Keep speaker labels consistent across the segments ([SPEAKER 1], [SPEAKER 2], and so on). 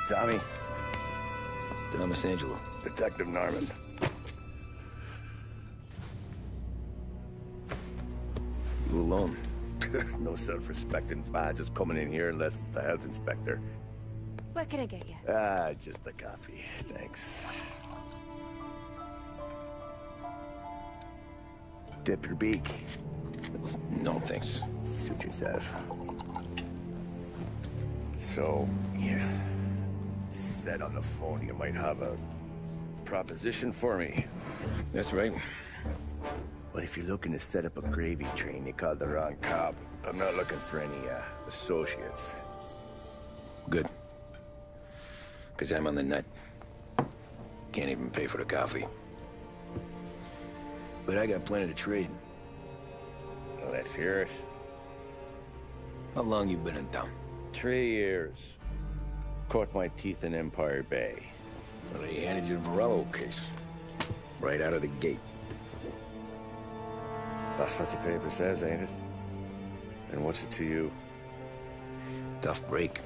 [SPEAKER 1] Tommy.
[SPEAKER 2] Thomas Angelo.
[SPEAKER 1] Detective Norman.
[SPEAKER 2] You alone?
[SPEAKER 1] No self-respecting badges coming in here unless it's the health inspector.
[SPEAKER 3] What can I get you?
[SPEAKER 1] Just a coffee. Thanks. Dip your beak.
[SPEAKER 2] No, thanks.
[SPEAKER 1] Suit yourself. So, you said on the phone you might have a proposition for me.
[SPEAKER 2] That's right.
[SPEAKER 1] Well, if you're looking to set up a gravy train, you called the wrong cop. I'm not looking for any, associates.
[SPEAKER 2] Good. Because I'm on the nut. Can't even pay for the coffee. But I got plenty to trade.
[SPEAKER 1] Well, let's hear it.
[SPEAKER 2] How long you been in town?
[SPEAKER 1] 3 years. Caught my teeth in Empire Bay.
[SPEAKER 2] Well, they handed you the Morello case. Right out of the gate.
[SPEAKER 1] That's what the paper says, ain't it? And what's it to you?
[SPEAKER 2] Tough break.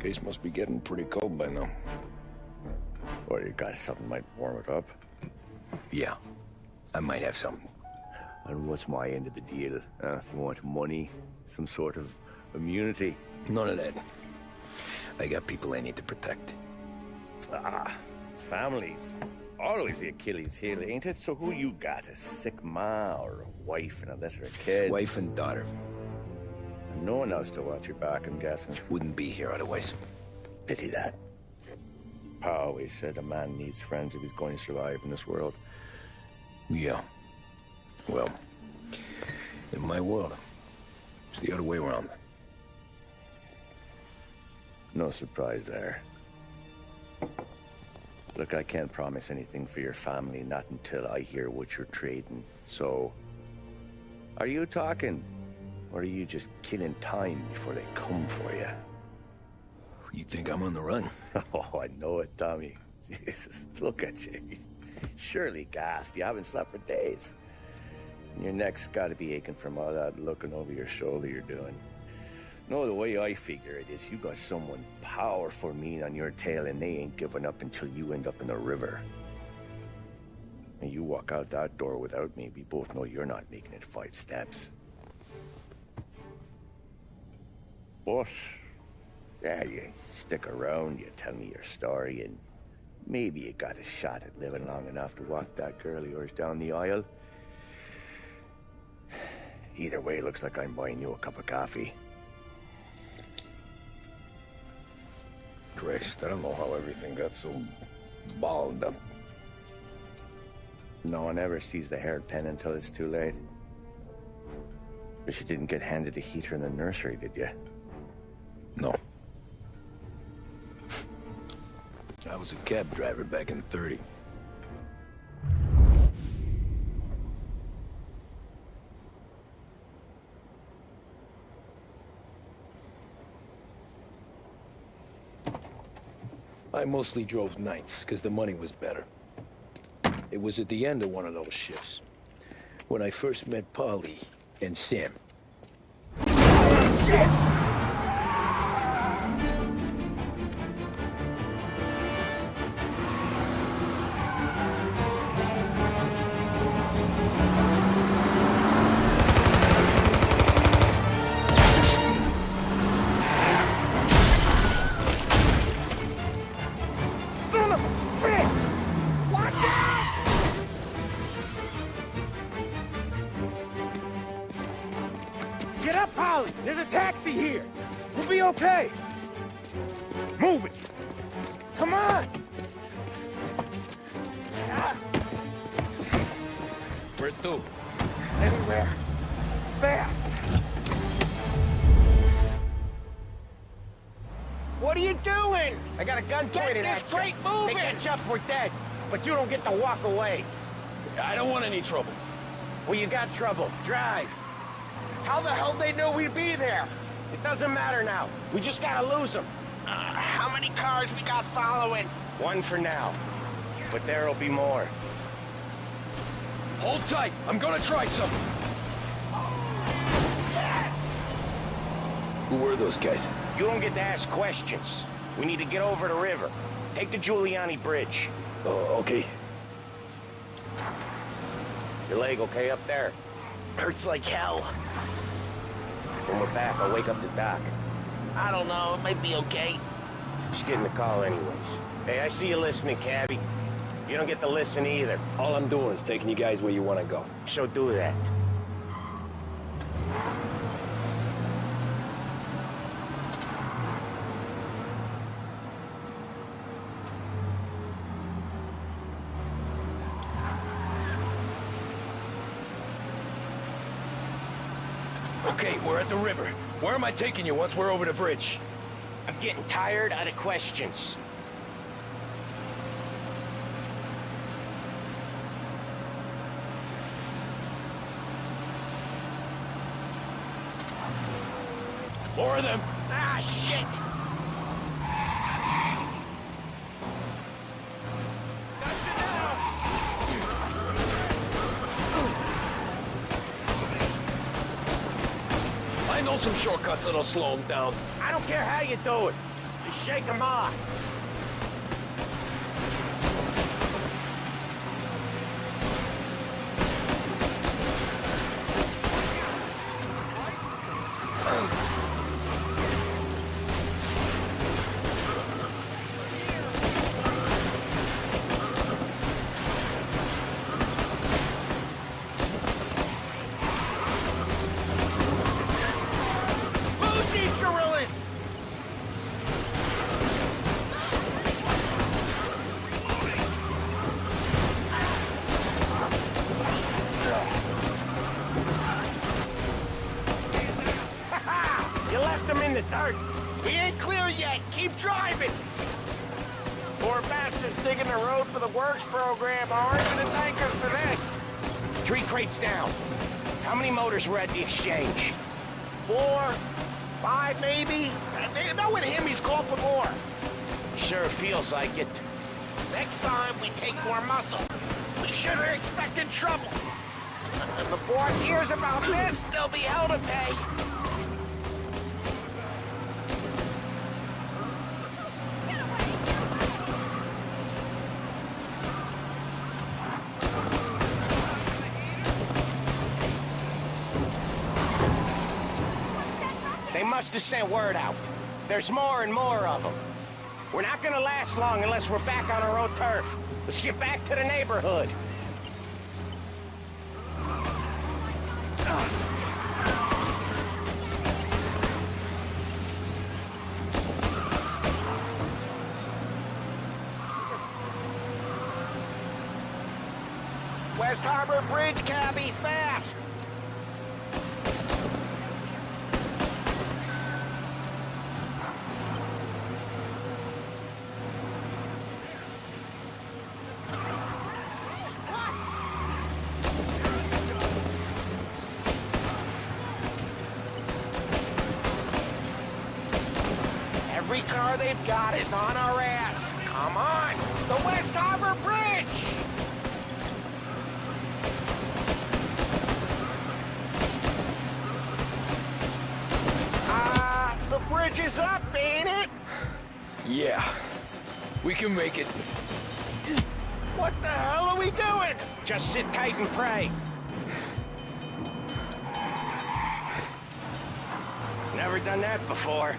[SPEAKER 2] Case must be getting pretty cold by now.
[SPEAKER 1] Or you got something might warm it up?
[SPEAKER 2] Yeah, I might have something.
[SPEAKER 1] And what's my end of the deal? You want money? Some sort of immunity?
[SPEAKER 2] None of that. I got people I need to protect.
[SPEAKER 1] Families. Always the Achilles heel, ain't it? So who you got? A sick ma or a wife and a litter of kids?
[SPEAKER 2] Wife and daughter.
[SPEAKER 1] And no one else to watch your back, I'm guessing.
[SPEAKER 2] Wouldn't be here otherwise.
[SPEAKER 1] Pity that. Pa always said a man needs friends if he's going to survive in this world.
[SPEAKER 2] Yeah. Well, in my world, it's the other way around.
[SPEAKER 1] No surprise there. Look, I can't promise anything for your family, not until I hear what you're trading. So, are you talking? Or are you just killing time before they come for you?
[SPEAKER 2] You think I'm on the run?
[SPEAKER 1] Oh, I know it, Tommy. Jesus, look at you. Surely gassed. You haven't slept for days. And your neck's got to be aching from all that looking over your shoulder you're doing. No, the way I figure it is you got someone powerful mean on your tail and they ain't giving up until you end up in the river. And you walk out that door without me, we both know you're not making it 5 steps. But, yeah, you stick around, you tell me your story, and maybe you got a shot at living long enough to walk that girl of yours down the aisle. Either way, looks like I'm buying you a cup of coffee.
[SPEAKER 2] Christ, I don't know how everything got so balled up.
[SPEAKER 1] No one ever sees the hairpin until it's too late. But you didn't get handed a heater in the nursery, did you?
[SPEAKER 2] No. I was a cab driver back in '30. I mostly drove nights, because the money was better. It was at the end of one of those shifts, when I first met Polly and Sam.
[SPEAKER 1] Get up, Polly! There's a taxi here! We'll be okay! Move it! Come on!
[SPEAKER 2] Where to?
[SPEAKER 1] Anywhere. Fast!
[SPEAKER 4] What are you doing?
[SPEAKER 5] I got a gun pointed
[SPEAKER 4] Get
[SPEAKER 5] at
[SPEAKER 4] this
[SPEAKER 5] you.
[SPEAKER 4] crate moving!
[SPEAKER 5] They catch up, we're dead. But you don't get to walk away.
[SPEAKER 2] I don't want any trouble.
[SPEAKER 5] Well, you got trouble. Drive.
[SPEAKER 4] How the hell they knew we'd be there?
[SPEAKER 5] It doesn't matter now. We just gotta lose them.
[SPEAKER 4] How many cars we got following?
[SPEAKER 5] One for now. But there'll be more.
[SPEAKER 2] Hold tight. I'm gonna try something. Who were those guys?
[SPEAKER 5] You don't get to ask questions. We need to get over the river. Take the Giuliani Bridge.
[SPEAKER 2] Oh, okay.
[SPEAKER 5] Your leg okay up there?
[SPEAKER 4] Hurts like hell.
[SPEAKER 5] When we're back, I'll wake up the doc.
[SPEAKER 4] I don't know, it might be okay.
[SPEAKER 5] Just getting the call anyways. Hey, I see you listening, Cabby. You don't get to listen either.
[SPEAKER 2] All I'm doing is taking you guys where you want to go.
[SPEAKER 5] So do that.
[SPEAKER 2] Okay, we're at the river. Where am I taking you once we're over the bridge?
[SPEAKER 5] I'm getting tired of the questions.
[SPEAKER 2] More of them.
[SPEAKER 4] Ah, shit!
[SPEAKER 2] I know some shortcuts that'll slow them down.
[SPEAKER 5] I don't care how you do it. Just shake them off.
[SPEAKER 4] Lose these gorillas!
[SPEAKER 5] You left them in the dirt.
[SPEAKER 4] We ain't clear yet. Keep driving. Poor bastards digging the road for the works program aren't gonna thank us for this.
[SPEAKER 5] 3 crates down. How many motors were at the exchange?
[SPEAKER 4] 4, 5 maybe. You know with him he's called for more.
[SPEAKER 5] Sure feels like it.
[SPEAKER 4] Next time we take more muscle. We should have expected trouble. When the boss hears about this, there'll be hell to pay.
[SPEAKER 5] They must have sent word out. There's more and more of them. We're not gonna last long unless we're back on our own turf. Let's get back to the neighborhood.
[SPEAKER 4] West Harbor Bridge, cabby, fast! Every car they've got is on our ass. Come on! The West Harbor Bridge! The bridge is up, ain't it?
[SPEAKER 2] Yeah. We can make it.
[SPEAKER 4] What the hell are we doing?
[SPEAKER 5] Just sit tight and pray. Never done that before.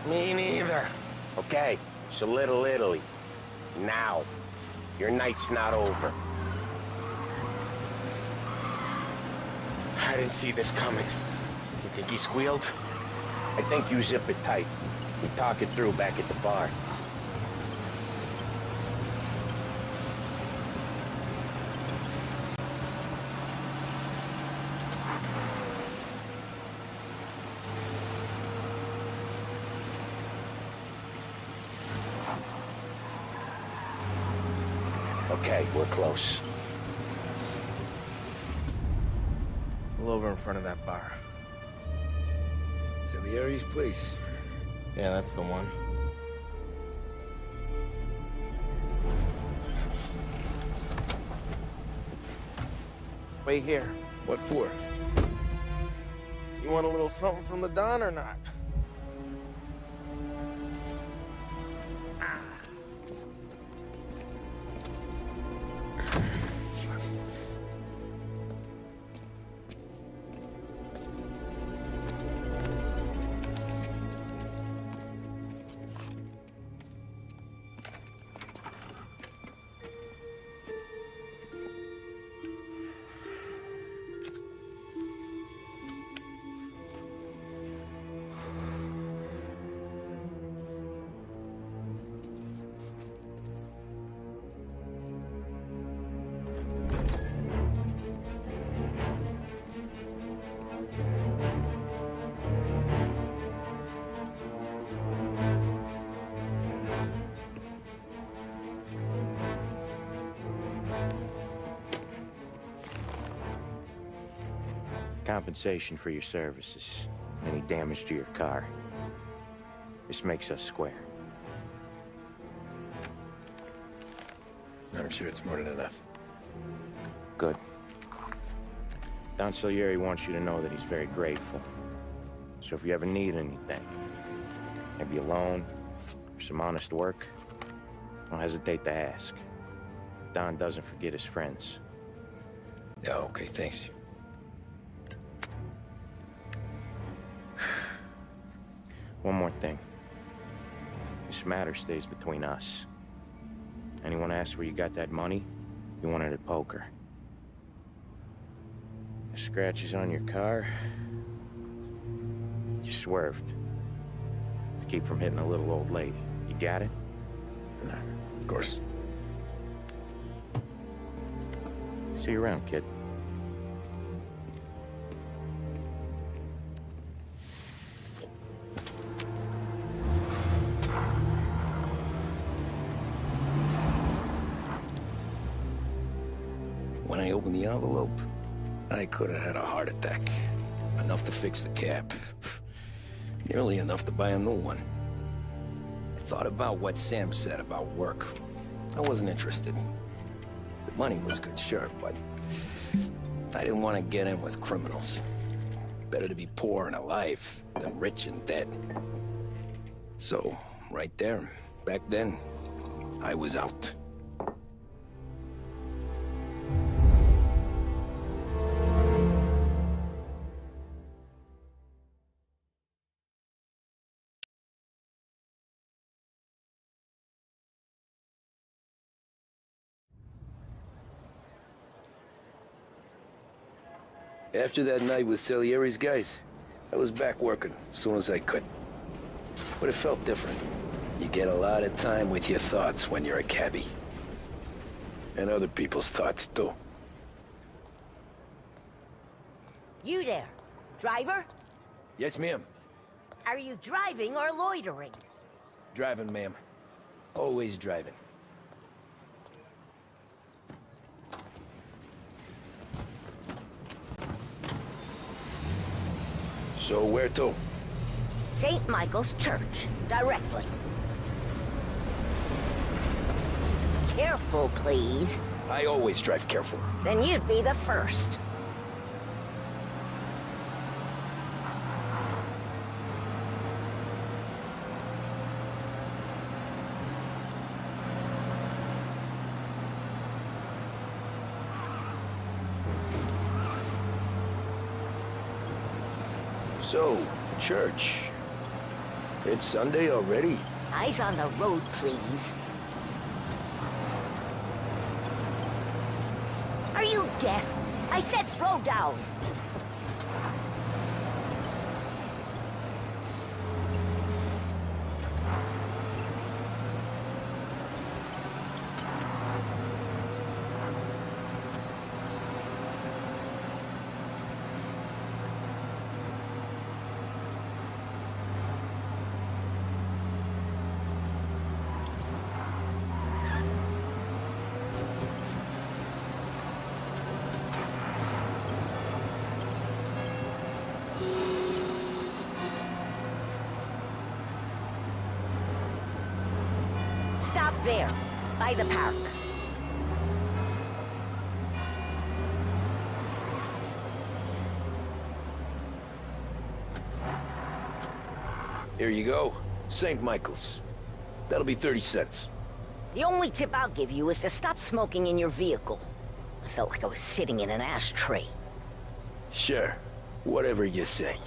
[SPEAKER 4] Me neither.
[SPEAKER 5] Okay, so Little Italy. Now. Your night's not over.
[SPEAKER 4] I didn't see this coming. You think he squealed?
[SPEAKER 5] I think you zip it tight. We talk it through back at the bar. Okay, we're close.
[SPEAKER 4] Pull over in front of that bar.
[SPEAKER 2] Salieri's place.
[SPEAKER 4] Yeah, that's the one. Wait here.
[SPEAKER 2] What for?
[SPEAKER 4] You want a little something from the Don or not?
[SPEAKER 6] Compensation for your services. Any damage to your car. This makes us square.
[SPEAKER 2] I'm sure it's more than enough.
[SPEAKER 6] Good. Don Salieri wants you to know that he's very grateful. So if you ever need anything, maybe a loan, or some honest work, don't hesitate to ask. Don doesn't forget his friends.
[SPEAKER 2] Yeah, okay, thanks.
[SPEAKER 6] One more thing. This matter stays between us. Anyone asks where you got that money, you won it at poker. The scratches on your car, you swerved. To keep from hitting a little old lady. You got it?
[SPEAKER 2] Nah, of course.
[SPEAKER 6] See you around, kid.
[SPEAKER 2] When I opened the envelope, I could have had a heart attack. Enough to fix the cap. Nearly enough to buy a new one. I thought about what Sam said about work. I wasn't interested. The money was good, sure, but I didn't want to get in with criminals. Better to be poor and alive than rich and dead. So, right there, back then, I was out. After that night with Salieri's guys, I was back working as soon as I could. But it felt different. You get a lot of time with your thoughts when you're a cabbie. And other people's thoughts, too.
[SPEAKER 7] You there, driver?
[SPEAKER 2] Yes, ma'am.
[SPEAKER 7] Are you driving or loitering?
[SPEAKER 2] Driving, ma'am. Always driving. So where to?
[SPEAKER 7] St. Michael's Church, directly. Careful, please.
[SPEAKER 2] I always drive careful.
[SPEAKER 7] Then you'd be the first.
[SPEAKER 2] So, church. It's Sunday already?
[SPEAKER 7] Eyes on the road, please. Are you deaf? I said slow down. Stop there, by the park.
[SPEAKER 2] Here you go. St. Michael's. That'll be 30 cents.
[SPEAKER 7] The only tip I'll give you is to stop smoking in your vehicle. I felt like I was sitting in an ashtray.
[SPEAKER 2] Sure. Whatever you say.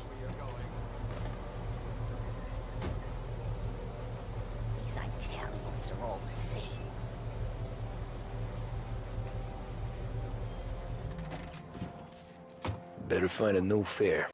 [SPEAKER 7] These Italians are all the same.
[SPEAKER 2] Better find a new fare.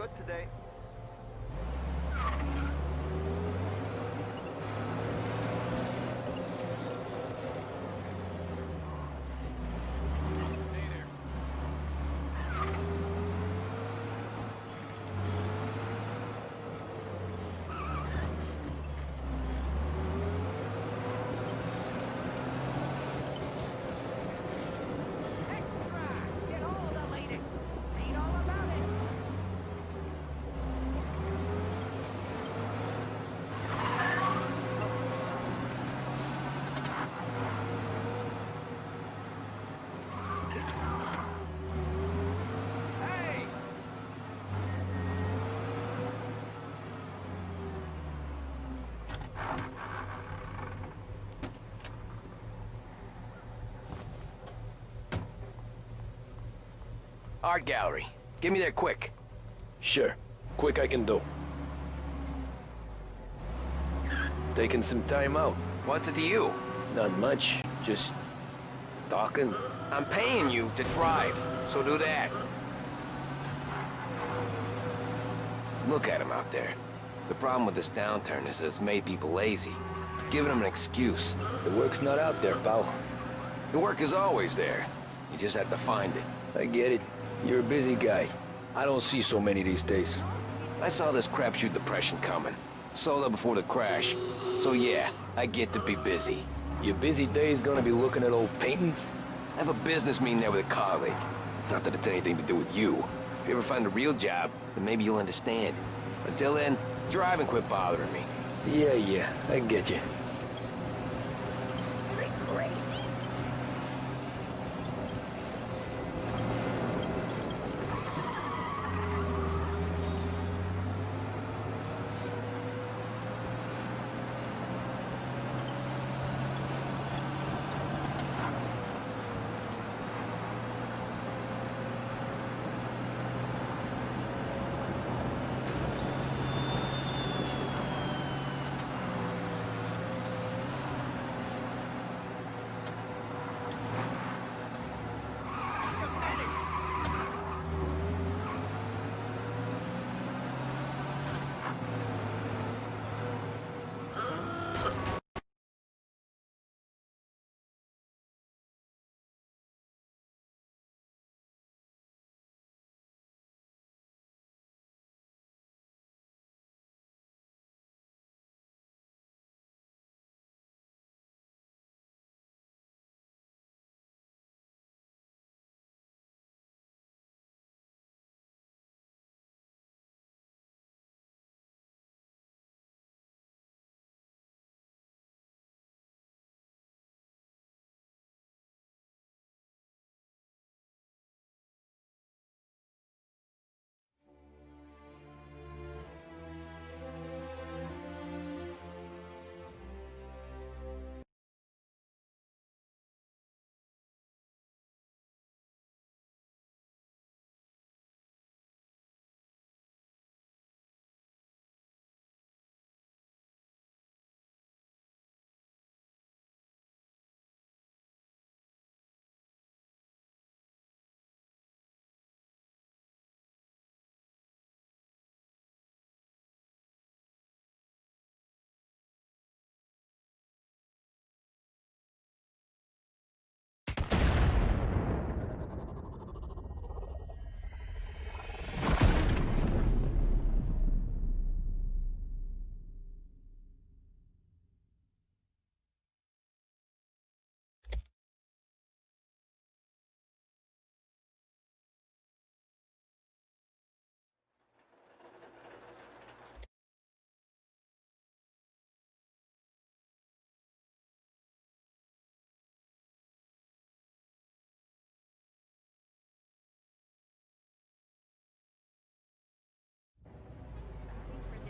[SPEAKER 8] good today.
[SPEAKER 2] Art gallery. Get me there quick. Sure. Quick I can do. Taking some time out. What's it to you? Not much. Just talking. I'm paying you to drive, so do that. Look at him out there. The problem with this downturn is that it's made people lazy. It's giving them an excuse. The work's not out there, pal. The work is always there. You just have to find it. I get it. You're a busy guy. I don't see so many these days. I saw this crapshoot depression coming. Sold up before the crash. So yeah, I get to be busy. Your busy day is gonna be looking at old paintings? I have a business meeting there with a colleague. Not that it's anything to do with you. If you ever find a real job, then maybe you'll understand. Until then, drive and quit bothering me. Yeah, I get you.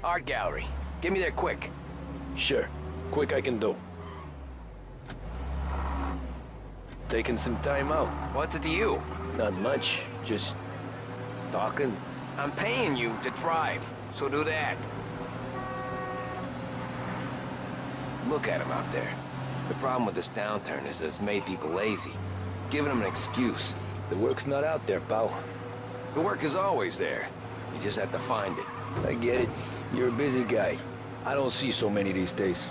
[SPEAKER 2] Art gallery. Get me there quick. Sure. Quick I can do. Taking some time out. What's it to you? Not much. Just talking. I'm paying you to drive, so do that. Look at him out there. The problem with this downturn is that it's made people lazy. Giving them an excuse. The work's not out there, pal. The work is always there. You just have to find it. I get it. You're a busy guy. I don't see so many these days.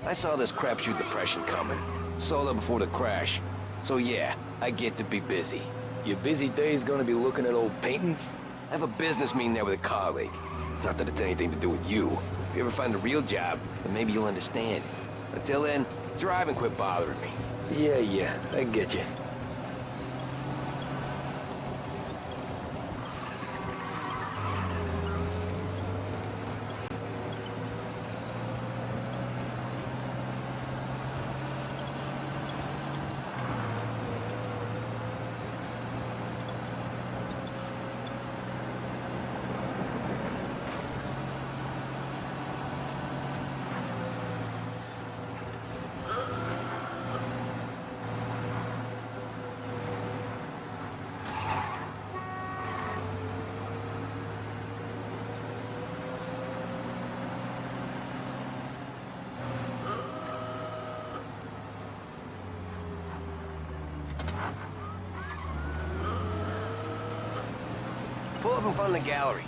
[SPEAKER 2] I saw this crapshoot depression coming. Sold up before the crash. So yeah, I get to be busy. Your busy day's gonna be looking at old paintings? I have a business meeting there with a colleague. Not that it's anything to do with you. If you ever find a real job, then maybe you'll understand. Until then, drive and quit bothering me. Yeah, I get you. Pull up in front of the gallery.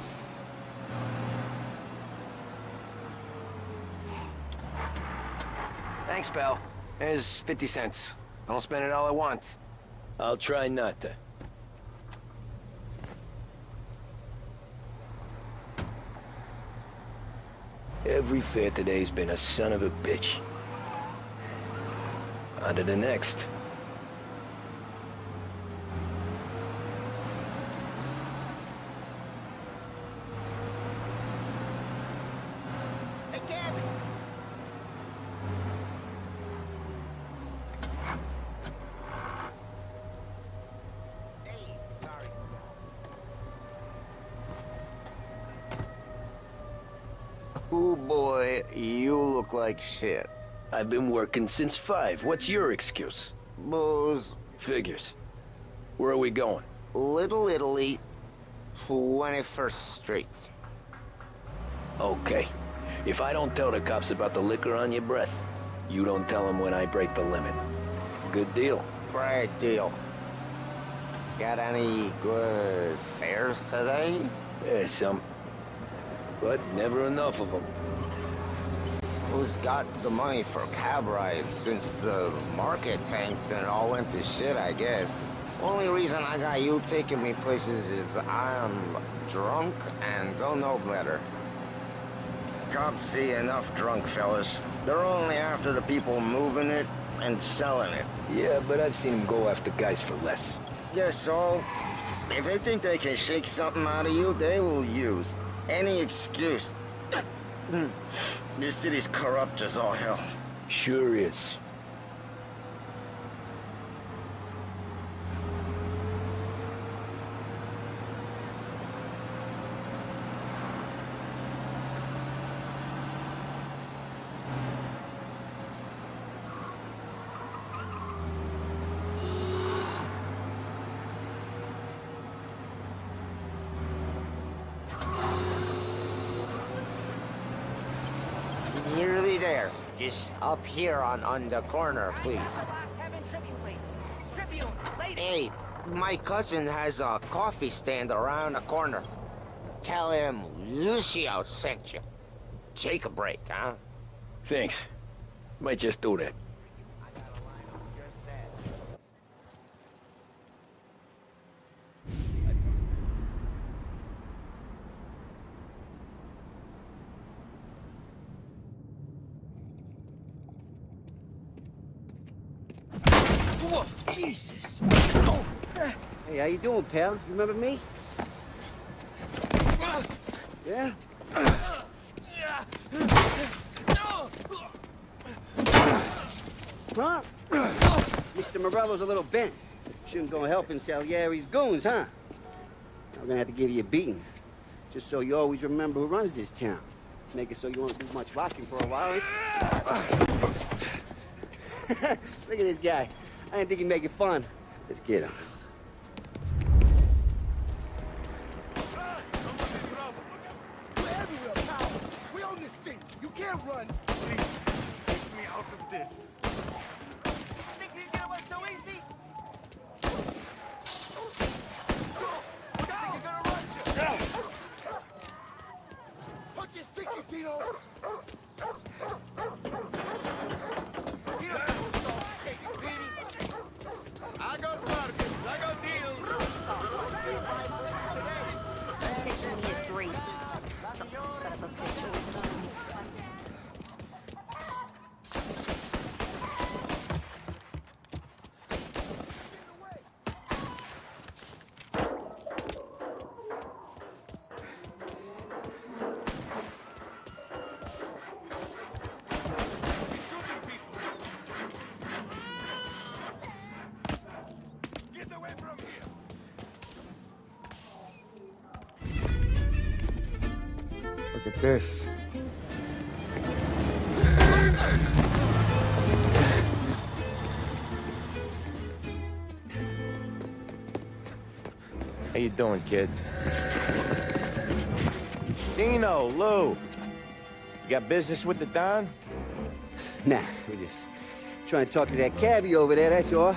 [SPEAKER 2] Thanks, pal. There's 50 cents. Don't spend it all at once. I'll try not to. Every fare today's been a son of a bitch. On to the next.
[SPEAKER 8] Oh boy, you look like shit.
[SPEAKER 2] I've been working since 5. What's your excuse?
[SPEAKER 8] Booze.
[SPEAKER 2] Figures. Where are we going?
[SPEAKER 8] Little Italy, 21st Street.
[SPEAKER 2] Okay. If I don't tell the cops about the liquor on your breath, you don't tell them when I break the limit. Good deal.
[SPEAKER 8] Great deal. Got any good fares today?
[SPEAKER 2] Yeah, some. But never enough of them.
[SPEAKER 8] Who's got the money for cab rides since the market tanked and it all went to shit, I guess? Only reason I got you taking me places is I'm drunk and don't know better. Cops see enough drunk fellas. They're only after the people moving it and selling it.
[SPEAKER 2] Yeah, but I've seen them go after guys for less.
[SPEAKER 8] Yes, so if they think they can shake something out of you, they will use any excuse. This city's corrupt as all hell.
[SPEAKER 2] Sure is.
[SPEAKER 8] Nearly there. Just up here on the corner, please. Hey, my cousin has a coffee stand around the corner. Tell him Lucio sent you. Take a break, huh?
[SPEAKER 2] Thanks. Might just do that.
[SPEAKER 9] Whoa, Jesus!
[SPEAKER 10] Oh. Hey, how you doing, pal? You remember me? Yeah? Huh? Mr. Morello's a little bent. Shouldn't go helping Salieri's goons, huh? I'm gonna have to give you a beating. Just so you always remember who runs this town. Make it so you won't do much rocking for a while. Look at this guy. I didn't think he'd make it fun. Let's get him.
[SPEAKER 9] We're everywhere, pal. We own this thing. You can't run. Please, just get me out of this. Think you can get away so easy? Think you're gonna run, Joe? Look at this.
[SPEAKER 6] How you doing, kid? Dino, Lou. You got business with the Don?
[SPEAKER 10] Nah, we're just trying to talk to that cabbie over there, that's all.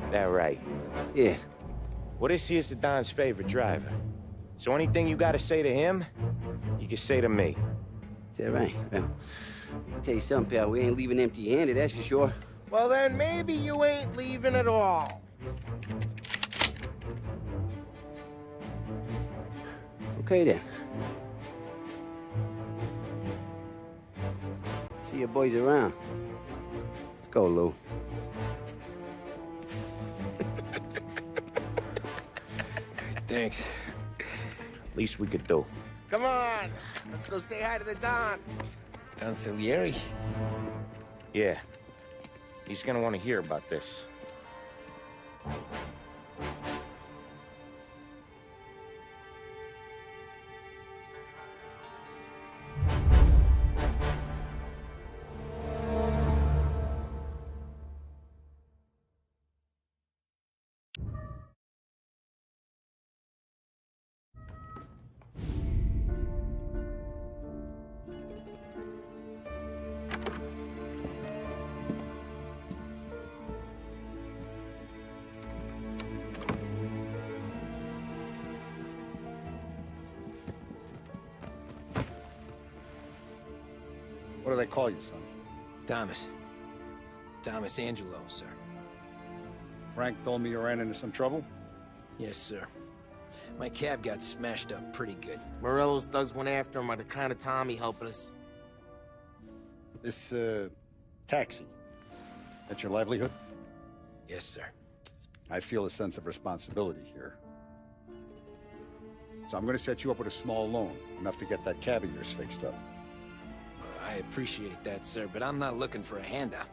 [SPEAKER 6] That right.
[SPEAKER 10] Yeah.
[SPEAKER 6] Well, this here's the Don's favorite driver. So anything you gotta say to him, you can say to me.
[SPEAKER 10] Is that right? Well, I'll tell you something, pal. We ain't leaving empty-handed, that's for sure.
[SPEAKER 4] Well, then maybe you ain't leaving at all.
[SPEAKER 10] Okay, then. See your boys around. Let's go, Lou.
[SPEAKER 2] Thanks.
[SPEAKER 6] Least we could do.
[SPEAKER 4] Come on, let's go say hi to the Don.
[SPEAKER 2] Don Salieri?
[SPEAKER 6] Yeah. He's gonna want to hear about this.
[SPEAKER 9] What do they call you, son?
[SPEAKER 2] Thomas. Thomas Angelo, sir.
[SPEAKER 9] Frank told me you ran into some trouble?
[SPEAKER 2] Yes, sir. My cab got smashed up pretty good.
[SPEAKER 4] Morello's thugs went after him by the kind of Tommy helping us.
[SPEAKER 9] This, taxi. That's your livelihood?
[SPEAKER 2] Yes, sir.
[SPEAKER 9] I feel a sense of responsibility here. So I'm gonna set you up with a small loan, enough to get that cab of yours fixed up.
[SPEAKER 2] I appreciate that, sir, but I'm not looking for a handout.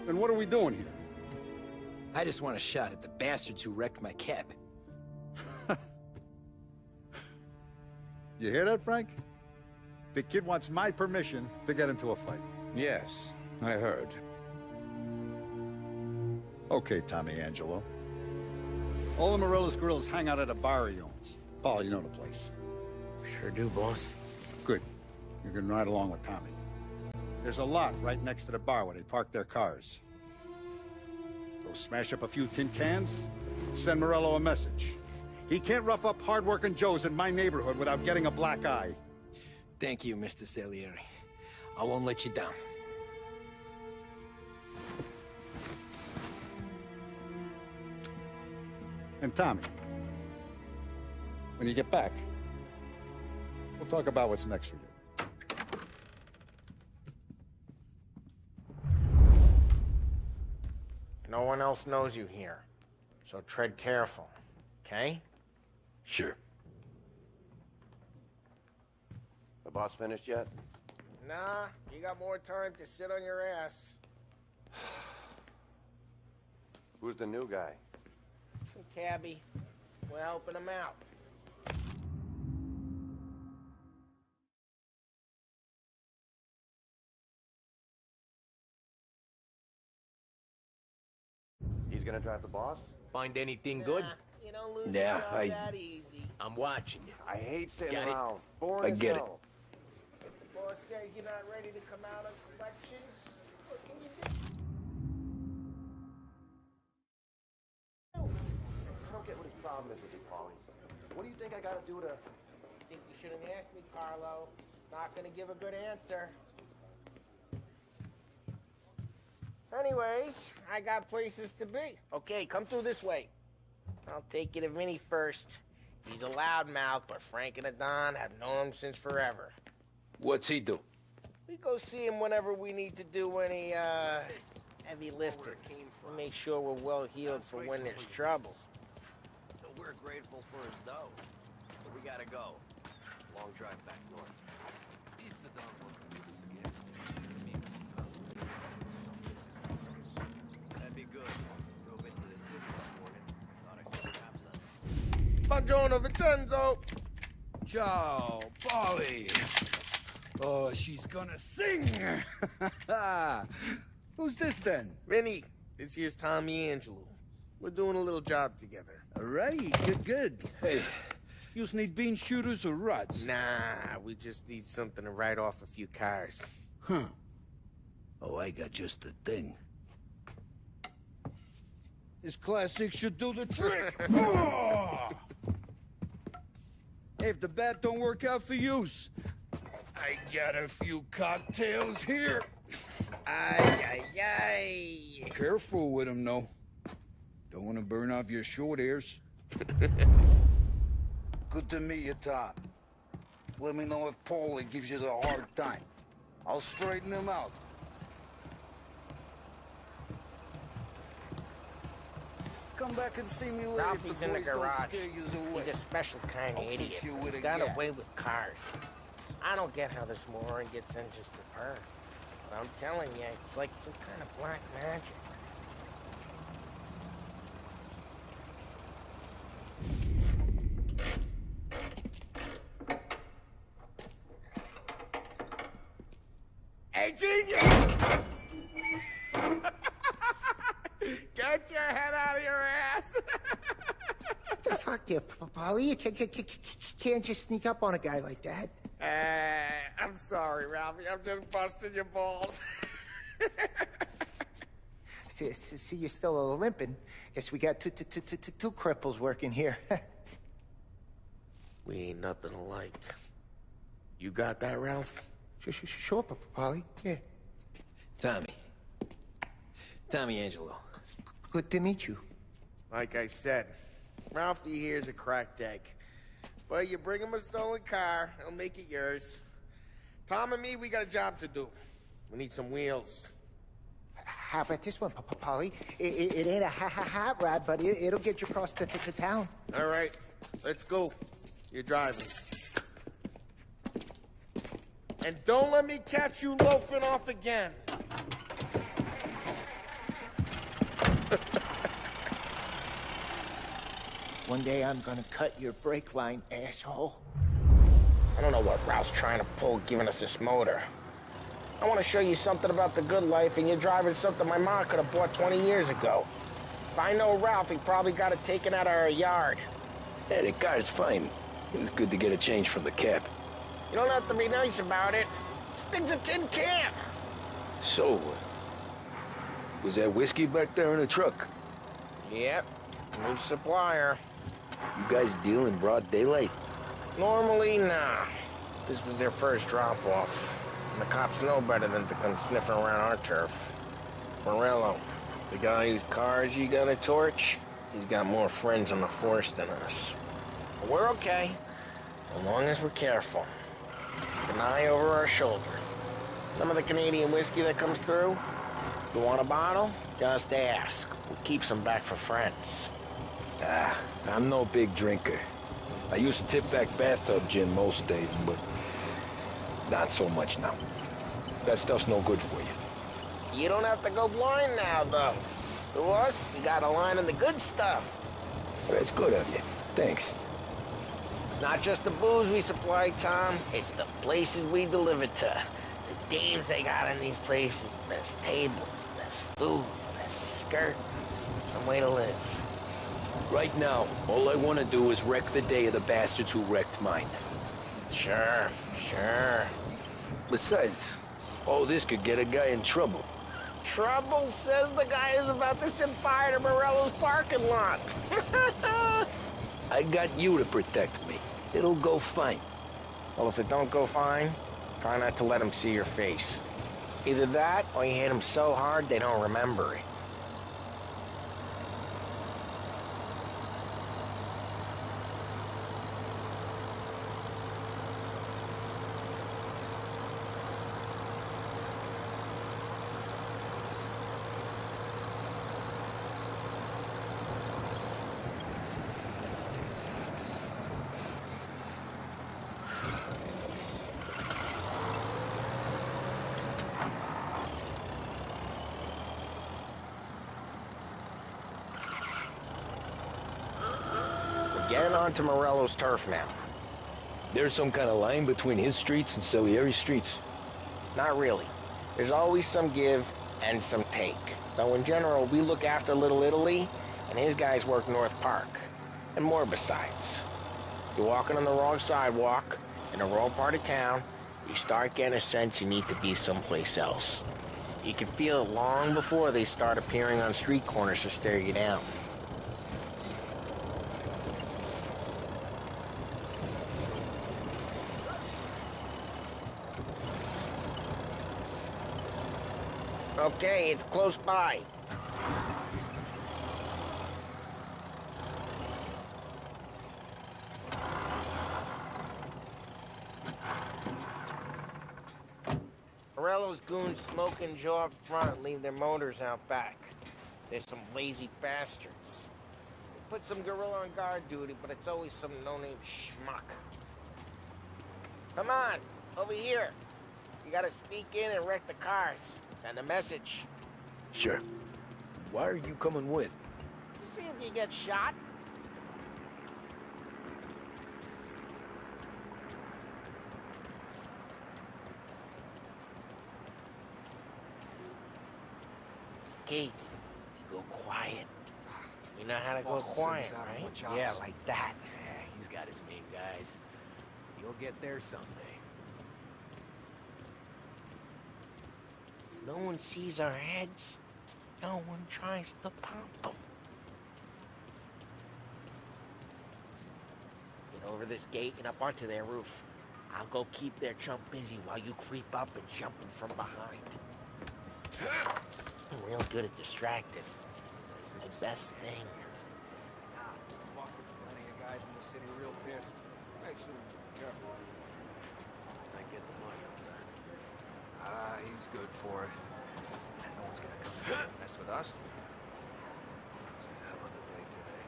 [SPEAKER 9] Then what are we doing here?
[SPEAKER 2] I just want a shot at the bastards who wrecked my cab.
[SPEAKER 9] You hear that, Frank? The kid wants my permission to get into a fight.
[SPEAKER 11] Yes, I heard.
[SPEAKER 9] Okay, Tommy Angelo. All the Morello's girls hang out at a bar he owns. Paul, you know the place.
[SPEAKER 4] Sure do, boss.
[SPEAKER 9] Good. You can ride along with Tommy. There's a lot right next to the bar where they park their cars. Go smash up a few tin cans, send Morello a message. He can't rough up hard-working Joes in my neighborhood without getting a black eye.
[SPEAKER 2] Thank you, Mr. Salieri. I won't let you down.
[SPEAKER 9] And Tommy, when you get back, we'll talk about what's next for you.
[SPEAKER 4] No one else knows you here, so tread careful, okay?
[SPEAKER 2] Sure.
[SPEAKER 6] The boss finished yet?
[SPEAKER 4] Nah, you got more time to sit on your ass.
[SPEAKER 6] Who's the new guy?
[SPEAKER 4] Some cabbie. We're helping him out.
[SPEAKER 6] He's gonna drive the boss?
[SPEAKER 5] Find anything good?
[SPEAKER 4] You don't lose
[SPEAKER 2] Yeah,
[SPEAKER 4] your job
[SPEAKER 2] I-
[SPEAKER 4] that easy.
[SPEAKER 5] I'm watching you.
[SPEAKER 6] I hate sitting
[SPEAKER 5] Got it.
[SPEAKER 6] around. Boring
[SPEAKER 2] I
[SPEAKER 6] as
[SPEAKER 2] get it.
[SPEAKER 6] hell.
[SPEAKER 4] If the boss says you're not ready to come out on collections, what can you do?
[SPEAKER 6] I don't get what his problem is with you, Paulie. What do you think I gotta do to...
[SPEAKER 4] I think you shouldn't ask me, Carlo. Not gonna give a good answer. Anyways, I got places to be. Okay, come through this way. I'll take you to Vinny first. He's a loudmouth, but Frank and the Don have known him since forever.
[SPEAKER 2] What's he do?
[SPEAKER 4] We go see him whenever we need to do any, heavy lifting. We make sure we're well healed for when there's trouble.
[SPEAKER 2] So we're grateful for his dough. But we gotta go. Long drive back north. If the dog wants to do this again, that'd be good. Drove into the city this morning. Thought I saw cops on.
[SPEAKER 4] Buongiorno, Vincenzo!
[SPEAKER 11] Ciao, Polly. Oh, she's gonna sing. Who's this then?
[SPEAKER 4] Vinny, this here's Tommy Angelo. We're doing a little job together.
[SPEAKER 11] All right, good. Hey, you need bean shooters or rods?
[SPEAKER 4] Nah, we just need something to write off a few cars.
[SPEAKER 11] Huh. Oh, I got just the thing. This classic should do the trick. Oh! Hey, if the bat don't work out for yous, I got a few cocktails here.
[SPEAKER 4] Ay.
[SPEAKER 11] Careful with them, though. Don't want to burn off your short hairs. Good to meet you, Tom. Let me know if Paulie gives you a hard time. I'll straighten him out. Come back and see me later.
[SPEAKER 4] Ralphie's in the garage. He's a special kind of idiot. He's got away with cars. I don't get how this moron gets in just a her. But I'm telling you, it's like some kind of black magic. Hey, genius! Get your head out of your ass!
[SPEAKER 12] What the fuck there, Polly? You can't just sneak up on a guy like that.
[SPEAKER 4] I'm sorry, Ralphie. I'm just busting your balls.
[SPEAKER 12] See, you're still limping. Guess we got two cripples working here.
[SPEAKER 4] We ain't nothing alike. You got that, Ralph?
[SPEAKER 12] Sure, Polly. Yeah.
[SPEAKER 2] Tommy Angelo.
[SPEAKER 12] Good to meet you.
[SPEAKER 4] Like I said, Ralphie here's a cracked egg. But you bring him a stolen car, he'll make it yours. Tom and me, we got a job to do. We need some wheels.
[SPEAKER 12] How about this one, Polly? It ain't a hot rod, but it'll get you across to town.
[SPEAKER 4] All right, let's go. You're driving. And don't let me catch you loafing off again.
[SPEAKER 12] One day I'm gonna cut your brake line, asshole.
[SPEAKER 5] I don't know what Ralph's trying to pull giving us this motor. I want to show you something about the good life, and you're driving something my mom could have bought 20 years ago. If I know Ralph, he probably got it taken out of our yard.
[SPEAKER 2] Yeah, the car's fine. It's good to get a change from the cap.
[SPEAKER 5] You don't have to be nice about it. This thing's a tin can.
[SPEAKER 2] So, was that whiskey back there in the truck?
[SPEAKER 5] Yep, new supplier.
[SPEAKER 2] You guys deal in broad daylight?
[SPEAKER 5] Normally, nah. This was their first drop-off. And the cops know better than to come sniffing around our turf. Morello, the guy whose cars you got a torch, he's got more friends on the force than us. But we're okay, so long as we're careful. Keep an eye over our shoulder. Some of the Canadian whiskey that comes through, you want a bottle? Just ask. We'll keep some back for friends.
[SPEAKER 2] I'm no big drinker. I used to tip back bathtub gin most days, but not so much now. That stuff's no good for you.
[SPEAKER 5] You don't have to go blind now, though. To us, you got a line in the good stuff.
[SPEAKER 2] That's good of you. Thanks.
[SPEAKER 5] Not just the booze we supply, Tom. It's the places we deliver to. The dames they got in these places. Best tables, best food, best skirt. Some way to live.
[SPEAKER 2] Right now, all I want to do is wreck the day of the bastards who wrecked mine.
[SPEAKER 5] Sure.
[SPEAKER 2] Besides, all this could get a guy in trouble.
[SPEAKER 5] Trouble, says the guy who's about to set fire to Morello's parking lot.
[SPEAKER 2] I got you to protect me. It'll go fine.
[SPEAKER 5] Well, if it don't go fine, try not to let him see your face. Either that, or you hit him so hard they don't remember it. Getting onto Morello's turf now.
[SPEAKER 2] There's some kind of line between his streets and Salieri's streets?
[SPEAKER 5] Not really. There's always some give and some take. Though in general, we look after Little Italy, and his guys work North Park. And more besides. You're walking on the wrong sidewalk, in the wrong part of town, you start getting a sense you need to be someplace else. You can feel it long before they start appearing on street corners to stare you down. Okay, it's close by. Morello's goons smoke and jaw up front and leave their motors out back. They're some lazy bastards. They put some gorilla on guard duty, but it's always some no-name schmuck. Come on, over here. You gotta sneak in and wreck the cars. Send a message.
[SPEAKER 2] Sure. Why are you coming with?
[SPEAKER 5] To see if you get shot. Okay, you go quiet. You know how to go quiet, right?
[SPEAKER 13] Yeah, like that. Yeah, he's got his main guys. You'll get there someday.
[SPEAKER 5] No one sees our heads. No one tries to pop them. Get over this gate and up onto their roof. I'll go keep their chump busy while you creep up and jump him from behind. I'm real good at distracting. It's my best thing.
[SPEAKER 14] Boss gets plenty of guys in the city real pissed. Actually, careful. I get the money up there. He's good for it. No one's gonna come in and mess with us. It's a hell of a day today.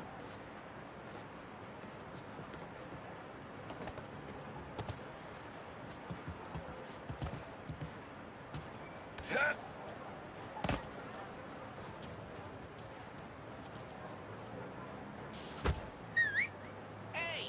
[SPEAKER 5] Hey!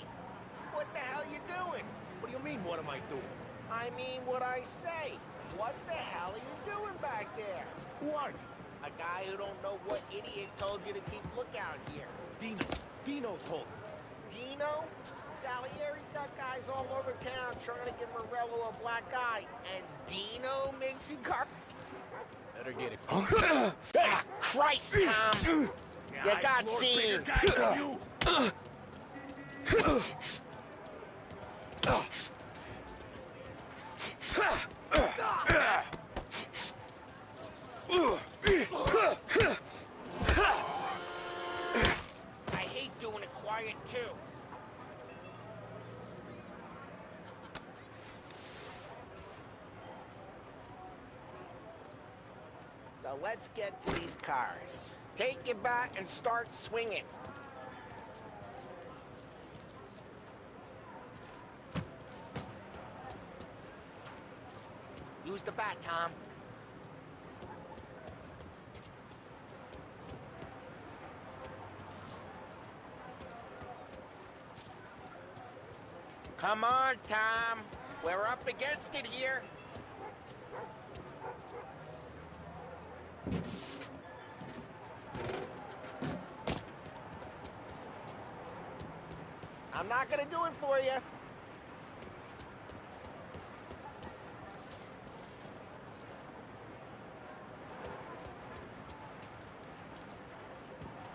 [SPEAKER 5] What the hell you doing?
[SPEAKER 13] What do you mean, what am I doing?
[SPEAKER 5] I mean what I say. What the hell are you doing back there?
[SPEAKER 13] Who are you?
[SPEAKER 5] A guy who don't know what idiot told you to keep lookout here.
[SPEAKER 13] Dino. Dino told me.
[SPEAKER 5] Dino? Salieri's got guys all over town trying to give Morello a black eye. And Dino mixing car...
[SPEAKER 13] Better get it.
[SPEAKER 5] Ah, Christ, Tom! You got seen! I hate doing it quiet, too. Now let's get to these cars. Take your bat and start swinging. Use the bat, Tom. Come on, Tom. We're up against it here. I'm not gonna do it for you.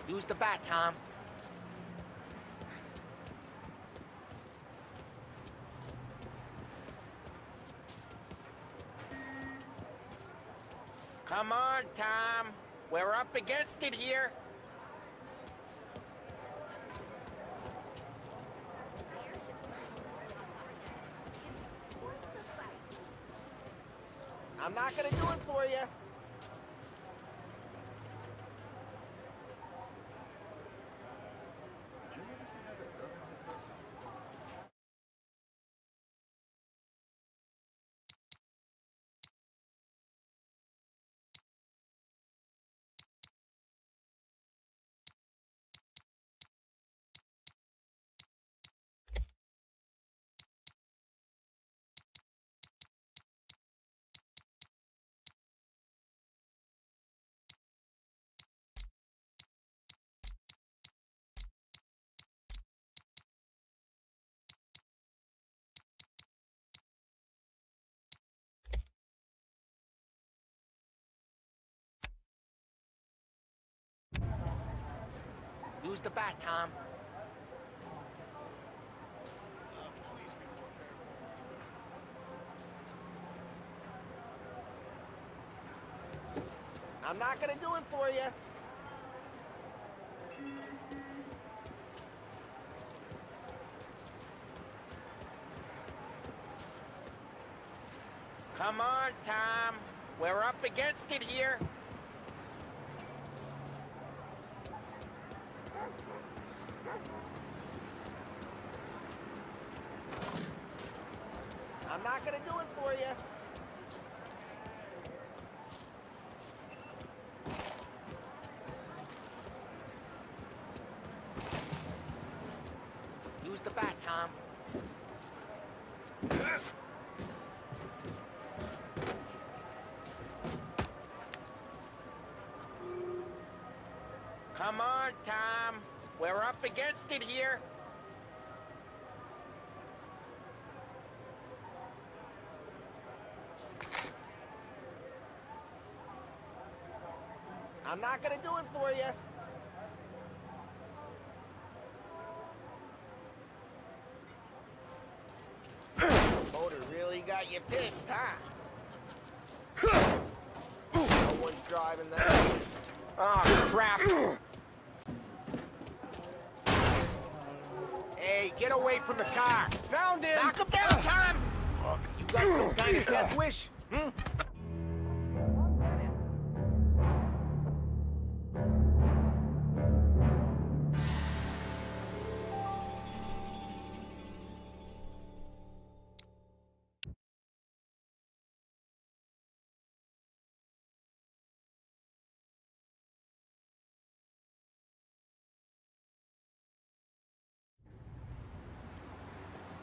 [SPEAKER 5] Use the bat, Tom. Come on, Tom. We're up against it here. I'm not gonna do it for you.
[SPEAKER 4] Use the bat, Tom. I'm not gonna do it for you. Come on, Tom. We're up against it here. I'm not gonna do it for you. Use the bat, Tom. Come on, Tom. We're up against it here. I'm not gonna do it for you. Motor really got you pissed, huh? No one's driving that. Oh, crap. Hey, get away from the car. Found him. Knock him down, Tom. You got some kind of death wish? Hmm?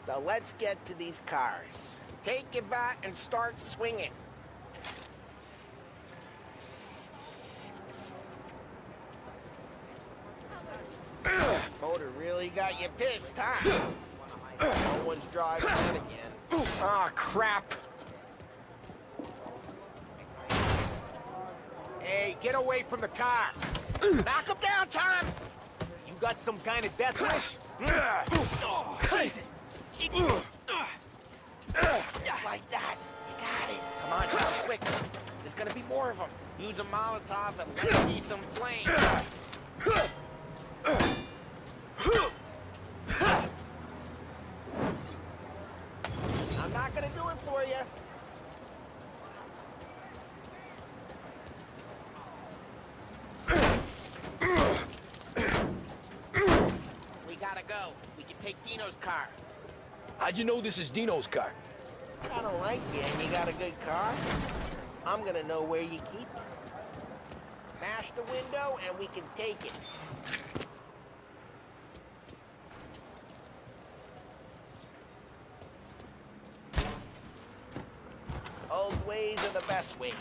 [SPEAKER 4] Now let's get to these cars. Take your bat and start swinging. Motor really got you pissed, huh? No one's driving that again. Oh, crap. Hey, get away from the car. Knock him down, Tom. You got some kind of death wish? Oh, Jesus. Just like that. You got it. Come on, Tom, quick. There's gonna be more of them. Use a Molotov and let's see some flames. I'm not gonna do it for you. We gotta go. We can take Dino's car.
[SPEAKER 2] How'd you know this is Dino's car?
[SPEAKER 4] I don't like you and you got a good car. I'm gonna know where you keep it. Smash the window and we can take it. Old ways are the best ways.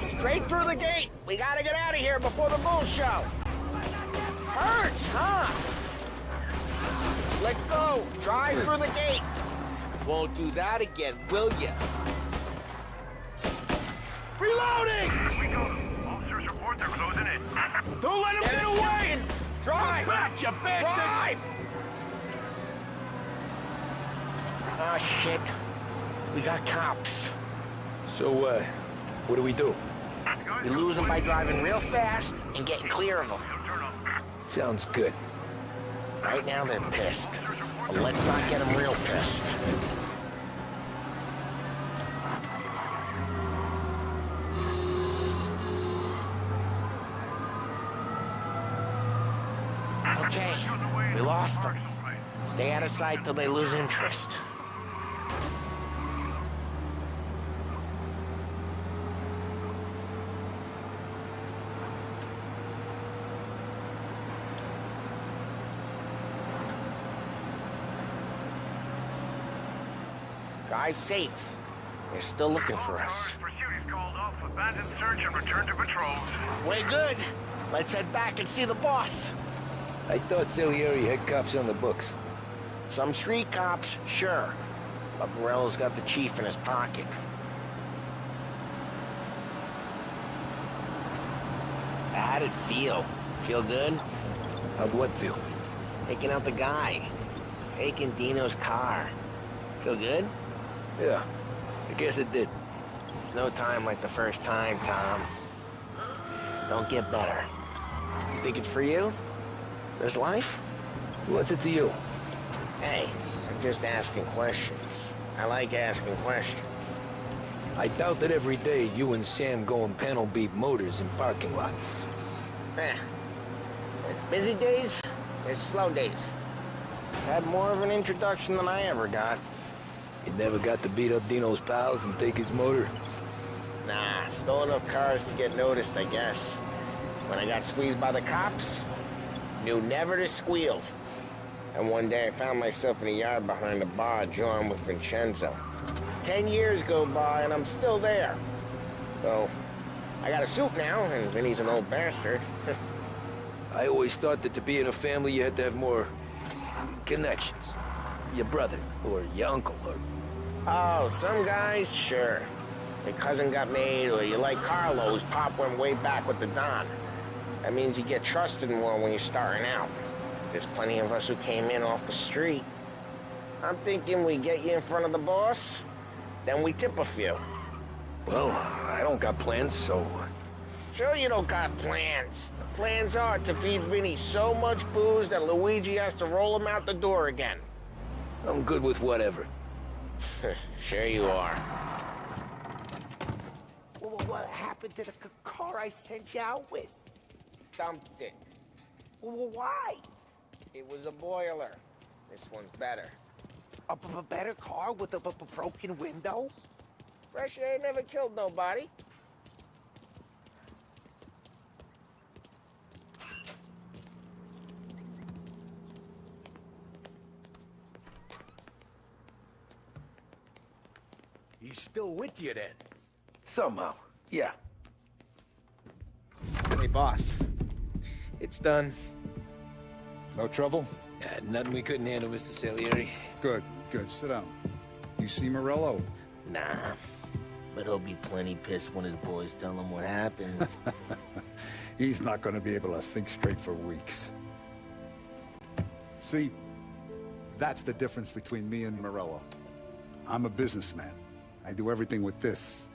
[SPEAKER 4] Straight through the gate. We gotta get out of here before the bull show. Hurts, huh? Let's go. Drive through the gate. Won't do that again, will ya? Reloading!
[SPEAKER 15] Here we go. Officers report they're closing in.
[SPEAKER 2] Don't let him get away!
[SPEAKER 4] Drive!
[SPEAKER 2] Come back, you bastard!
[SPEAKER 4] Drive! Ah, shit. We got cops.
[SPEAKER 2] So, what do we do?
[SPEAKER 4] We lose them by driving real fast and getting clear of them.
[SPEAKER 2] Sounds good.
[SPEAKER 4] Right now they're pissed. But let's not get them real pissed. Okay, we lost them. Stay out of sight till they lose interest. Drive safe. They're still looking for us.
[SPEAKER 15] Pursuit is called off. Abandon search and return to patrols.
[SPEAKER 4] Way good. Let's head back and see the boss.
[SPEAKER 2] I thought Salieri had cops on the books.
[SPEAKER 4] Some street cops, sure. But Morello's got the chief in his pocket. how'd it feel? Feel good?
[SPEAKER 2] How'd what feel?
[SPEAKER 4] Taking out the guy. Taking Dino's car. Feel good?
[SPEAKER 2] Yeah, I guess it did.
[SPEAKER 4] There's no time like the first time, Tom. Don't get better. You think it's for you? This life?
[SPEAKER 2] What's it to you?
[SPEAKER 4] Hey, I'm just asking questions. I like asking questions.
[SPEAKER 2] I doubt that every day you and Sam go and panel beat motors in parking lots.
[SPEAKER 4] There's busy days, there's slow days. Had more of an introduction than I ever got.
[SPEAKER 2] You never got to beat up Dino's pals and take his motor?
[SPEAKER 4] Nah, stole enough cars to get noticed, I guess. When I got squeezed by the cops, knew never to squeal. And one day I found myself in a yard behind a bar jawing with Vincenzo. 10 years go by and I'm still there. So, I got a suit now, and Vinny's an old bastard.
[SPEAKER 2] I always thought that to be in a family you had to have more connections. Your brother, or your uncle, or...
[SPEAKER 4] Oh, some guys, sure. Your cousin got made, or you like Carlos, Pop went way back with the Don. That means you get trusted more when you're starting out. There's plenty of us who came in off the street. I'm thinking we get you in front of the boss, then we tip a few.
[SPEAKER 2] Well, I don't got plans, so...
[SPEAKER 4] Sure you don't got plans. The plans are to feed Vinny so much booze that Luigi has to roll him out the door again.
[SPEAKER 2] I'm good with whatever.
[SPEAKER 4] Sure you are.
[SPEAKER 12] What happened to the car I sent you out with?
[SPEAKER 4] Dumped it.
[SPEAKER 12] Why?
[SPEAKER 4] It was a boiler. This one's better.
[SPEAKER 12] A better car with a broken window?
[SPEAKER 4] Fresh air never killed nobody.
[SPEAKER 13] He's still with you then?
[SPEAKER 2] Somehow, yeah.
[SPEAKER 4] Hey, boss. It's done.
[SPEAKER 9] No trouble?
[SPEAKER 2] Nothing we couldn't handle, Mr. Salieri.
[SPEAKER 9] Good, good. Sit down. You see Morello?
[SPEAKER 4] Nah. But he'll be plenty pissed when his boys tell him what happened.
[SPEAKER 9] He's not going to be able to think straight for weeks. See, that's the difference between me and Morello. I'm a businessman. I do everything with this.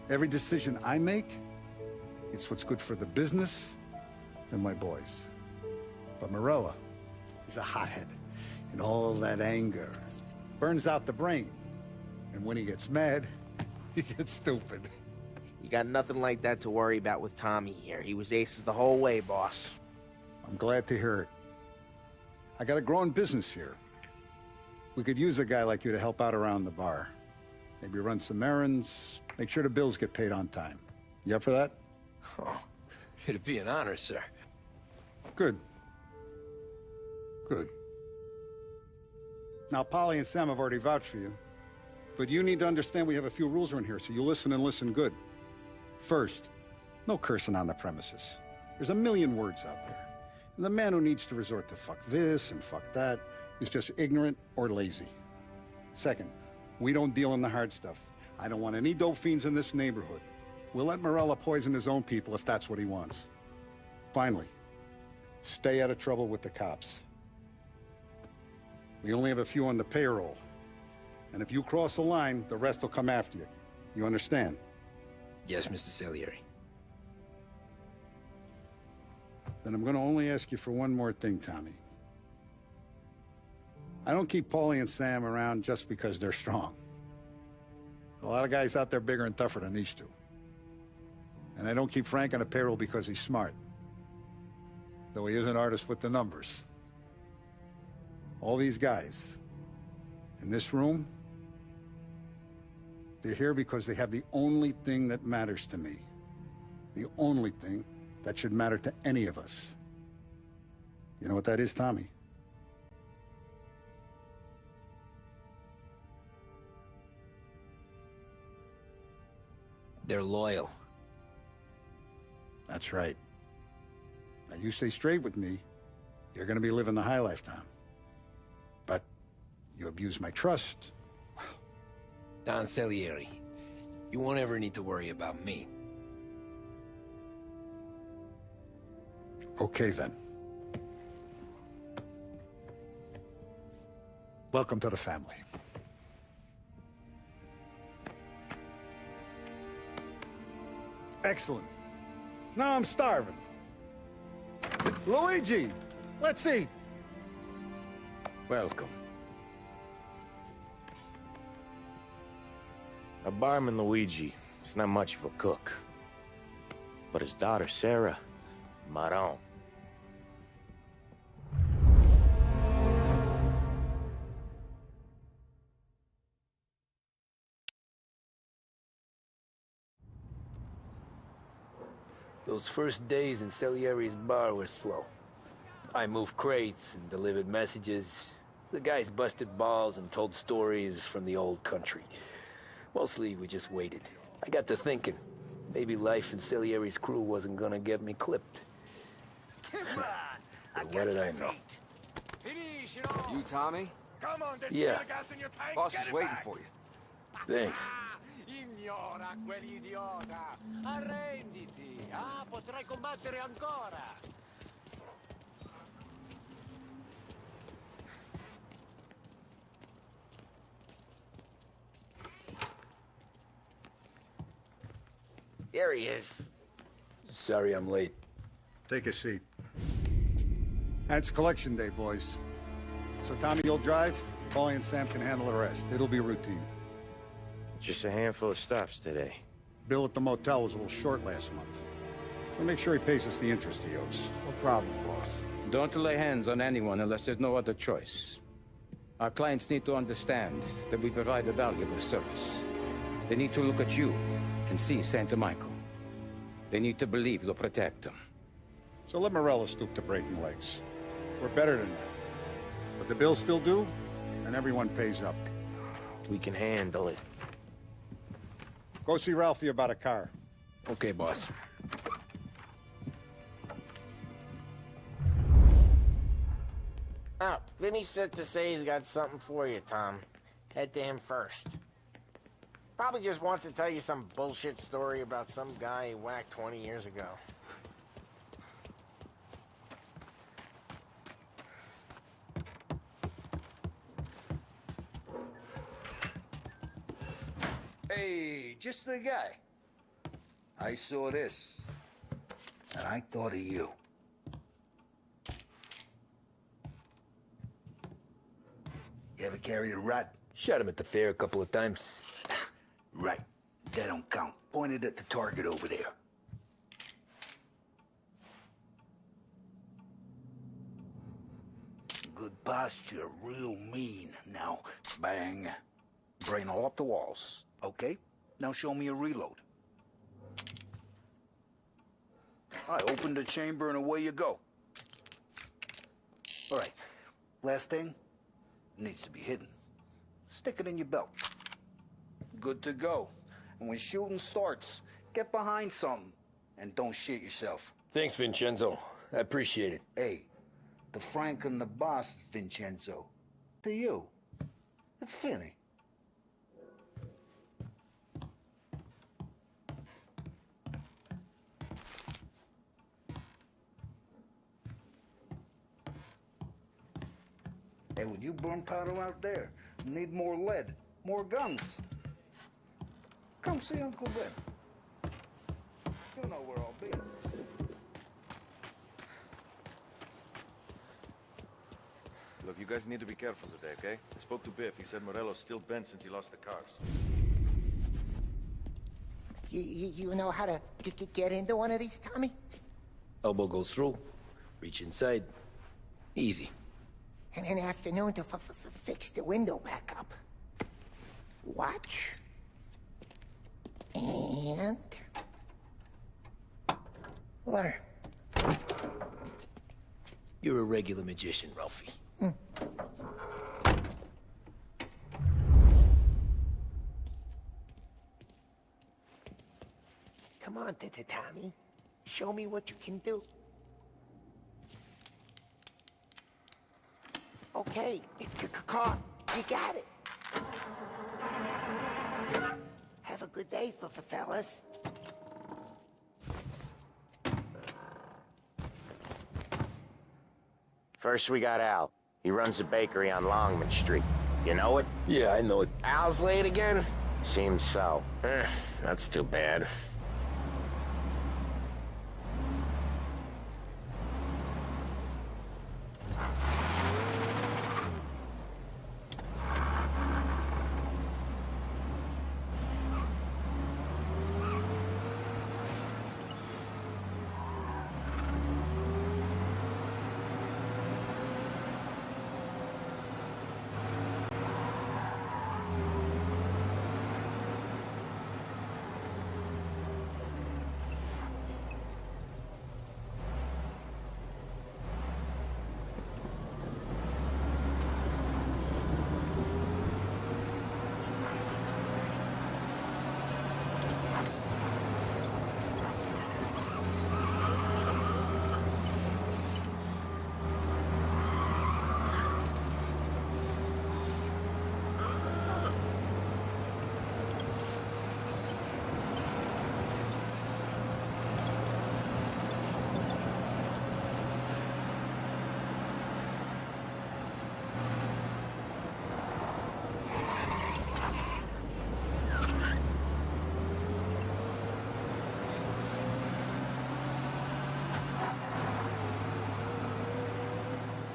[SPEAKER 9] Every decision I make, it's what's good for the business and my boys. But Morello is a hothead, and all that anger burns out the brain. And when he gets mad, he gets stupid.
[SPEAKER 4] You got nothing like that to worry about with Tommy here. He was aces the whole way, boss.
[SPEAKER 9] I'm glad to hear it. I got a growing business here. We could use a guy like you to help out around the bar. Maybe run some errands, make sure the bills get paid on time. You up for that?
[SPEAKER 2] Oh, it'd be an honor, sir.
[SPEAKER 9] Good. Good. Now, Polly and Sam have already vouched for you. But you need to understand we have a few rules around here, so you listen and listen good. First, no cursing on the premises. There's a million words out there. And the man who needs to resort to fuck this and fuck that is just ignorant or lazy. Second, we don't deal in the hard stuff. I don't want any dope fiends in this neighborhood. We'll let Morello poison his own people if that's what he wants. Finally, stay out of trouble with the cops. We only have a few on the payroll. And if you cross the line, the rest will come after you. You understand?
[SPEAKER 2] Yes, Mr. Salieri.
[SPEAKER 9] Then I'm going to only ask you for one more thing, Tommy. I don't keep Paulie and Sam around just because they're strong. A lot of guys out there bigger and tougher than these two. And I don't keep Frank on the payroll because he's smart. Though he is an artist with the numbers. All these guys in this room, they're here because they have the only thing that matters to me. The only thing that should matter to any of us. You know what that is, Tommy?
[SPEAKER 2] They're loyal.
[SPEAKER 9] That's right. Now, you stay straight with me, you're gonna be living the high life, Tom. But you abuse my trust.
[SPEAKER 2] Don Salieri, you won't ever need to worry about me.
[SPEAKER 9] Okay, then. Welcome to the family. Excellent. Now I'm starving. Luigi, let's eat.
[SPEAKER 2] Welcome.
[SPEAKER 6] Our barman Luigi is not much of a cook. But his daughter Sarah, Maron.
[SPEAKER 2] Those first days in Salieri's bar were slow. I moved crates and delivered messages. The guys busted balls and told stories from the old country. Mostly, we just waited. I got to thinking, maybe life in Salieri's crew wasn't gonna get me clipped. But what did I know?
[SPEAKER 14] You, Tommy?
[SPEAKER 15] Come on, there's
[SPEAKER 2] Yeah.
[SPEAKER 15] gas in your tank.
[SPEAKER 14] Boss
[SPEAKER 15] Get
[SPEAKER 14] is
[SPEAKER 15] it
[SPEAKER 14] waiting
[SPEAKER 15] back.
[SPEAKER 14] for you.
[SPEAKER 2] Thanks.
[SPEAKER 13] Ignora quell'idiota! Arrenditi! Ah, potrai combattere ancora!
[SPEAKER 4] Here he is.
[SPEAKER 2] Sorry I'm late.
[SPEAKER 9] Take a seat. And it's collection day, boys. So Tommy, you'll drive. Paulie and Sam can handle the rest. It'll be routine.
[SPEAKER 6] Just a handful of stops today.
[SPEAKER 9] Bill at the motel was a little short last month. So make sure he pays us the interest he owes.
[SPEAKER 10] No problem, boss.
[SPEAKER 16] Don't lay hands on anyone unless there's no other choice. Our clients need to understand that we provide a valuable service. They need to look at you and see Santa Michael. They need to believe you'll protect them.
[SPEAKER 9] So let Morella stoop to breaking legs. We're better than that. But the bill's still due, and everyone pays up.
[SPEAKER 6] We can handle it.
[SPEAKER 9] Go see Ralphie about a car.
[SPEAKER 2] Okay, boss.
[SPEAKER 4] Oh, Vinny said to say he's got something for you, Tom. Head to him first. Probably just wants to tell you some bullshit story about some guy he whacked 20 years ago.
[SPEAKER 11] Hey, just the guy. I saw this, and I thought of you. You ever carried a rat?
[SPEAKER 2] Shot him at the fair a couple of times.
[SPEAKER 11] Right. That don't count. Pointed at the target over there. Good posture, real mean. Now, bang. Brain all up the walls. Okay? Now show me a reload. I open the chamber and away you go. All right. Last thing. Needs to be hidden. Stick it in your belt. Good to go. And when shooting starts, get behind something and don't shit yourself.
[SPEAKER 2] Thanks, Vincenzo. I appreciate it.
[SPEAKER 11] Hey, the Frank and the boss, Vincenzo. To you. It's Finny. Hey, when you burn powder out there, you need more lead, more guns. Come see Uncle Ben. You know where I'll be.
[SPEAKER 17] Look, you guys need to be careful today, okay? I spoke to Biff. He said Morello's still bent since he lost the cars.
[SPEAKER 12] You know how to get into one of these, Tommy?
[SPEAKER 2] Elbow goes through. Reach inside. Easy.
[SPEAKER 12] And an afternoon to fix the window back up. Watch. And... learn.
[SPEAKER 2] You're a regular magician, Ralphie.
[SPEAKER 4] Come on, Tommy. Show me what you can do. Okay, it's caught. You got it. Have a good day, fellas.
[SPEAKER 6] First we got Al. He runs a bakery on Longman Street. You know it?
[SPEAKER 2] Yeah, I know it.
[SPEAKER 5] Al's late again?
[SPEAKER 6] Seems so.
[SPEAKER 5] That's too bad.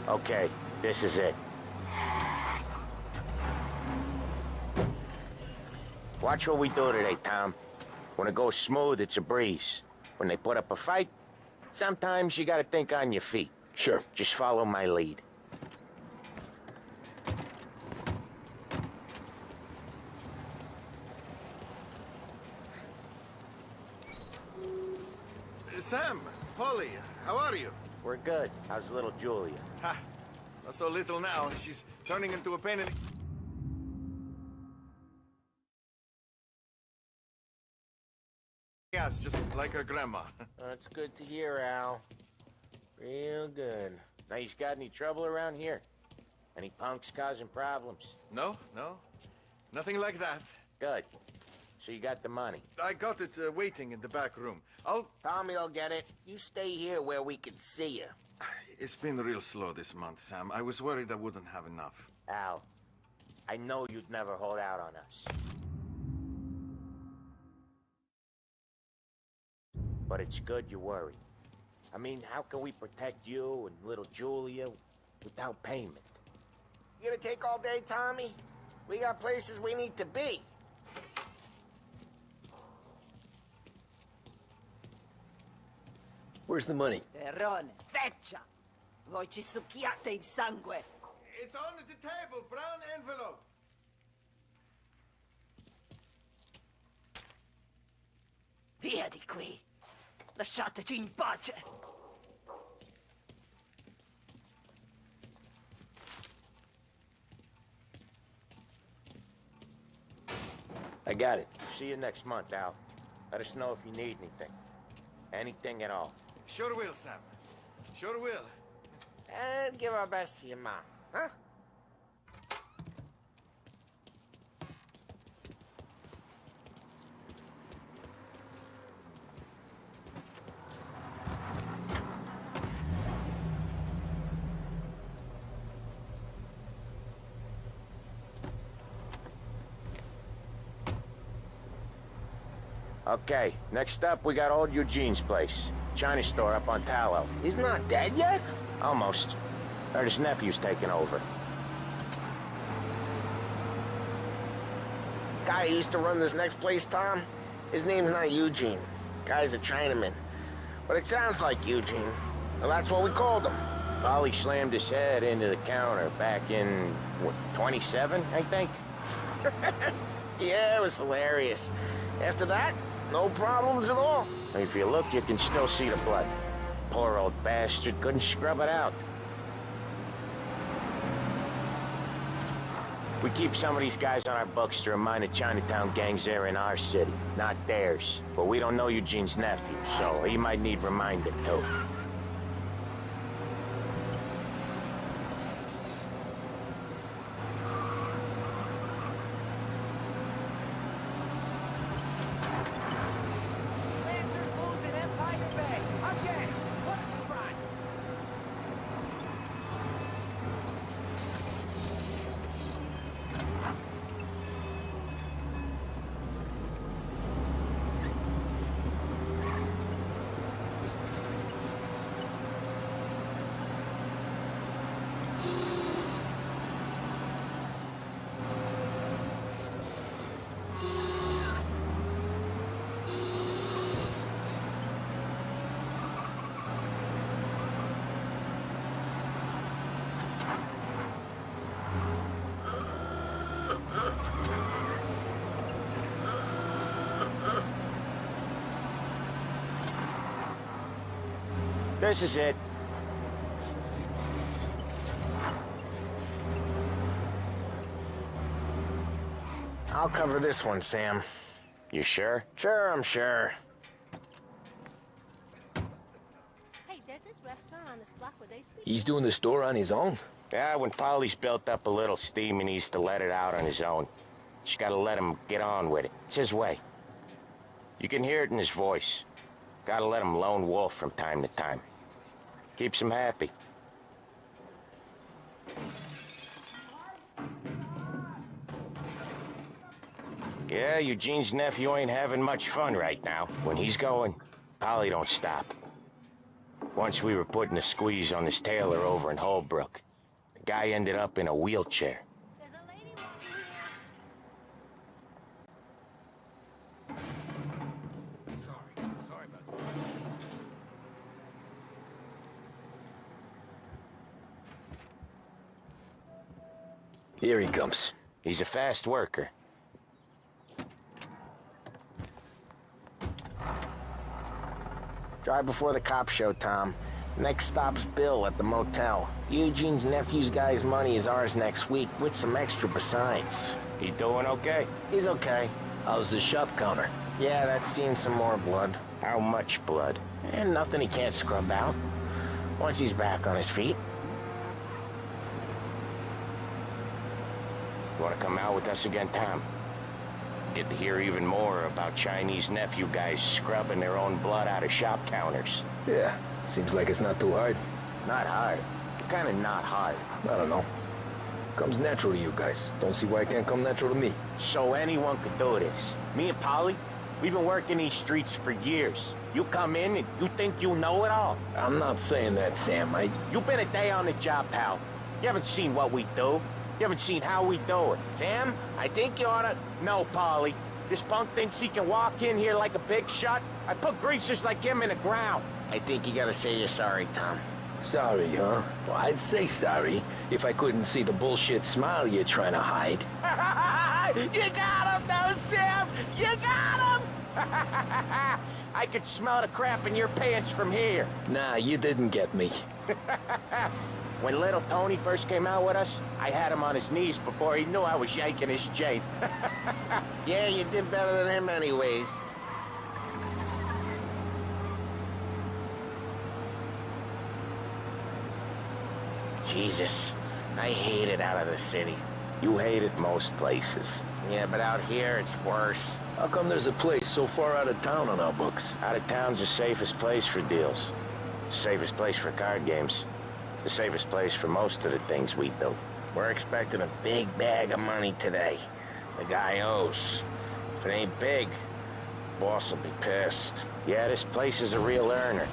[SPEAKER 6] Okay, this is it. Watch what we do today, Tom. When it goes smooth, it's a breeze. When they put up a fight, sometimes you gotta think on your feet.
[SPEAKER 2] Sure.
[SPEAKER 6] Just follow my lead.
[SPEAKER 17] Sam, Polly, how are you?
[SPEAKER 6] We're good. How's little Julia?
[SPEAKER 17] Ha! Not so little now. She's turning into a pain in the... Yes, just like her grandma.
[SPEAKER 5] That's good to hear, Al. Real good.
[SPEAKER 6] Now, you got any trouble around here? Any punks causing problems?
[SPEAKER 17] No, no. Nothing like that.
[SPEAKER 6] Good. So you got the money?
[SPEAKER 17] I got it waiting in the back room.
[SPEAKER 5] Tommy'll get it. You stay here where we can see you.
[SPEAKER 17] It's been real slow this month, Sam. I was worried I wouldn't have enough.
[SPEAKER 6] Al, I know you'd never hold out on us. But it's good you worry. I mean, how can we protect you and little Julia without payment?
[SPEAKER 5] You gonna take all day, Tommy? We got places we need to be.
[SPEAKER 2] Where's the money?
[SPEAKER 18] Terrone, feccia! Voi ci succhiate il sangue!
[SPEAKER 17] It's on the table, brown envelope.
[SPEAKER 18] Via di qui! Lasciateci in pace!
[SPEAKER 2] I got it.
[SPEAKER 6] See you next month, Al. Let us know if you need anything. Anything at all.
[SPEAKER 17] Sure will, Sam. Sure will.
[SPEAKER 5] And give our best to your mom, huh?
[SPEAKER 6] Okay, next up, we got old Eugene's place. China store up on Tallow.
[SPEAKER 5] He's not dead yet?
[SPEAKER 6] Almost. Heard his nephew's taking over.
[SPEAKER 5] Guy who used to run this next place, Tom? His name's not Eugene. Guy's a Chinaman. But it sounds like Eugene. Well, that's what we called him.
[SPEAKER 6] Ollie slammed his head into the counter back in, what, 27, I think?
[SPEAKER 5] Yeah, it was hilarious. After that, no problems at all.
[SPEAKER 6] If you look, you can still see the blood. Poor old bastard couldn't scrub it out. We keep some of these guys on our books to remind the Chinatown gangs they're in our city, not theirs. But we don't know Eugene's nephew, so he might need reminded too. This is it.
[SPEAKER 5] I'll cover this one, Sam.
[SPEAKER 6] You sure?
[SPEAKER 5] Sure, I'm sure.
[SPEAKER 3] Hey, there's this restaurant on this block where they speak.
[SPEAKER 2] He's doing the store on his own?
[SPEAKER 6] Yeah, when Polly's built up a little steam, he needs to let it out on his own. Just gotta let him get on with it. It's his way. You can hear it in his voice. Gotta let him lone wolf from time to time. Keeps him happy. Yeah, Eugene's nephew ain't having much fun right now. When he's going, Polly don't stop. Once we were putting a squeeze on this tailor over in Holbrook. The guy ended up in a wheelchair.
[SPEAKER 14] Sorry about that.
[SPEAKER 2] Here he comes.
[SPEAKER 6] He's a fast worker.
[SPEAKER 5] Drive before the cops show, Tom. Next stop's Bill at the motel. Eugene's nephew's guy's money is ours next week, with some extra besides.
[SPEAKER 6] He doing okay?
[SPEAKER 5] He's okay.
[SPEAKER 2] How's the shop counter?
[SPEAKER 5] Yeah, that's seen some more blood.
[SPEAKER 6] How much blood?
[SPEAKER 5] And nothing he can't scrub out. Once he's back on his feet.
[SPEAKER 6] You wanna come out with us again, Tom? Get to hear even more about Chinese nephew guys scrubbing their own blood out of shop counters.
[SPEAKER 2] Yeah, seems like it's not too hard.
[SPEAKER 6] Not hard. Kinda not hard.
[SPEAKER 2] I don't know. Comes natural to you guys. Don't see why it can't come natural to me.
[SPEAKER 6] So anyone could do this. Me and Polly, we've been working these streets for years. You come in and you think you know it all.
[SPEAKER 2] I'm not saying that, Sam.
[SPEAKER 6] You've been a day on the job, pal. You haven't seen what we do. You haven't seen how we do it.
[SPEAKER 5] Sam, I think you oughta...
[SPEAKER 6] No, Polly. This punk thinks he can walk in here like a big shot. I put greasers like him in the ground.
[SPEAKER 5] I think you gotta say you're sorry, Tom.
[SPEAKER 2] Sorry, huh? Well, I'd say sorry if I couldn't see the bullshit smile you're trying to hide.
[SPEAKER 6] You got him, though, Sam! You got him! I could smell the crap in your pants from here.
[SPEAKER 2] Nah, you didn't get me.
[SPEAKER 6] When little Tony first came out with us, I had him on his knees before he knew I was yanking his chain.
[SPEAKER 5] Yeah, you did better than him anyways. Jesus, I hate it out of the city.
[SPEAKER 6] You hate it most places.
[SPEAKER 5] Yeah, but out here, it's worse.
[SPEAKER 2] How come there's a place so far out of town on our books?
[SPEAKER 6] Out of town's the safest place for deals. Safest place for card games. The safest place for most of the things we do.
[SPEAKER 5] We're expecting a big bag of money today. The guy owes. If it ain't big, boss will be pissed.
[SPEAKER 6] Yeah, this place is a real earner.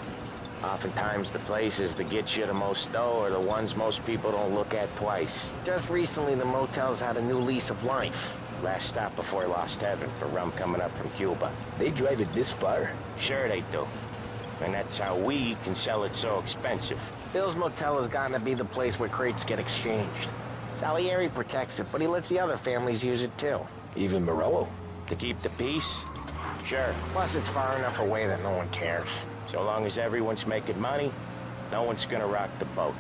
[SPEAKER 6] Oftentimes the places that get you the most dough are the ones most people don't look at twice.
[SPEAKER 5] Just recently, the motel's had a new lease of life.
[SPEAKER 6] Last stop before Lost Heaven for rum coming up from Cuba.
[SPEAKER 2] They drive it this far?
[SPEAKER 6] Sure they do. And that's how we can sell it so expensive.
[SPEAKER 5] Bill's motel has gotten to be the place where crates get exchanged. Salieri protects it, but he lets the other families use it too.
[SPEAKER 2] Even Morello?
[SPEAKER 6] To keep the peace? Sure.
[SPEAKER 5] Plus, it's far enough away that no one cares.
[SPEAKER 6] So long as everyone's making money, no one's gonna rock the boat.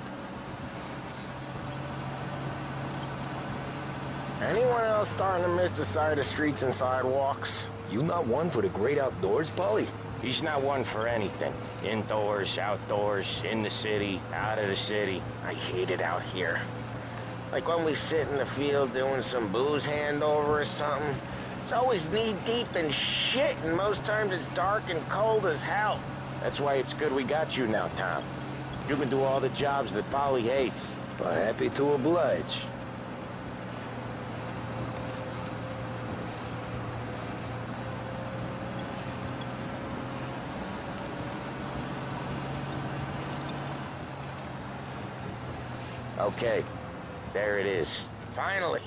[SPEAKER 5] Anyone else starting to miss the side of streets and sidewalks?
[SPEAKER 2] You not one for the great outdoors, Polly?
[SPEAKER 6] He's not one for anything. Indoors, outdoors, in the city, out of the city.
[SPEAKER 5] I hate it out here. Like when we sit in the field doing some booze handover or something. It's always knee-deep in shit, and most times it's dark and cold as hell.
[SPEAKER 6] That's why it's good we got you now, Tom. You can do all the jobs that Polly hates.
[SPEAKER 2] Well, happy to oblige.
[SPEAKER 6] Okay, there it is.
[SPEAKER 5] Finally.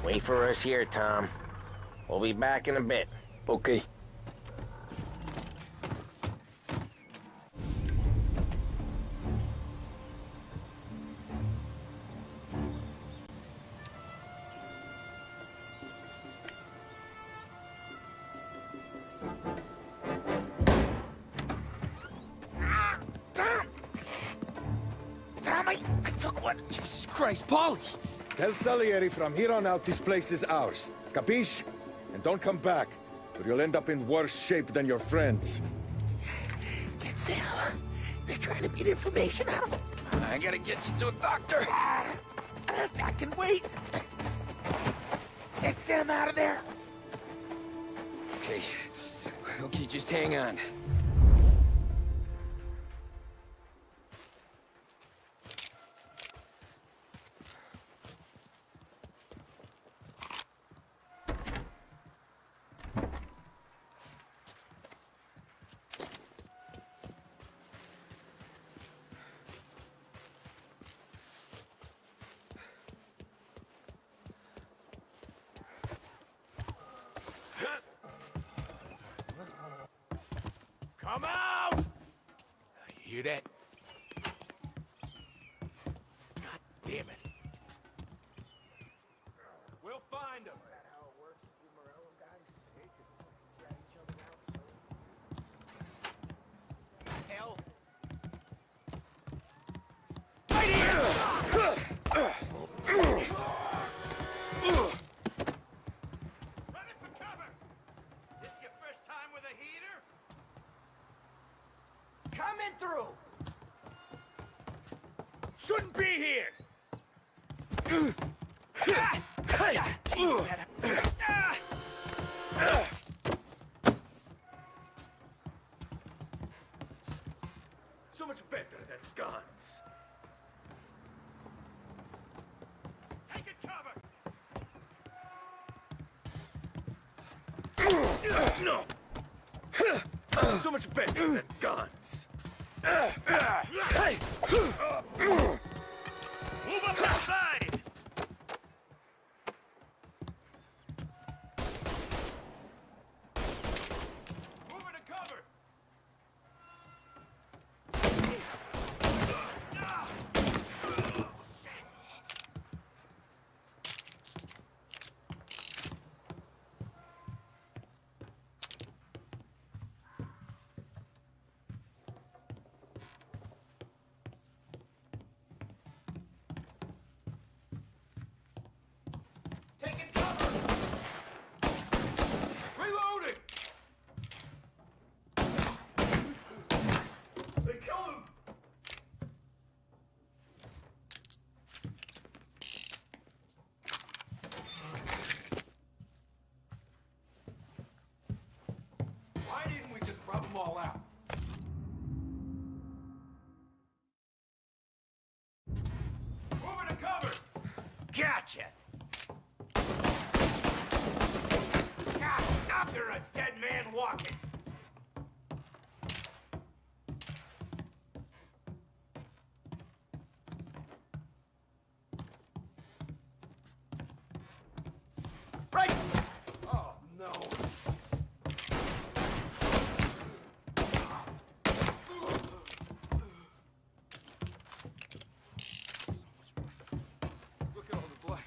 [SPEAKER 5] Wait for us here, Tom. We'll be back in a bit.
[SPEAKER 2] Okay. Look what? Jesus Christ, Paulie!
[SPEAKER 19] Tell Salieri from here on out this place is ours. Capiche? And don't come back, or you'll end up in worse shape than your friends.
[SPEAKER 4] Get Sam. They're trying to beat information out of him.
[SPEAKER 2] I gotta get you to a doctor.
[SPEAKER 4] I can wait. Get Sam out of there.
[SPEAKER 2] Okay. Okay, just hang on.
[SPEAKER 13] Come out! You hear that? God damn it. We'll find him.
[SPEAKER 4] Hell.
[SPEAKER 13] Right here!
[SPEAKER 18] Coming through!
[SPEAKER 13] Shouldn't be here! So much better than guns. Take it cover! No! So much better than guns. Move up outside! Move into cover! Taking cover! Reloading! They killed him! Why didn't we just rub them all out? Move into cover! Gotcha! God, now you're a dead man walking. Right! Oh, no. Look at all the blood.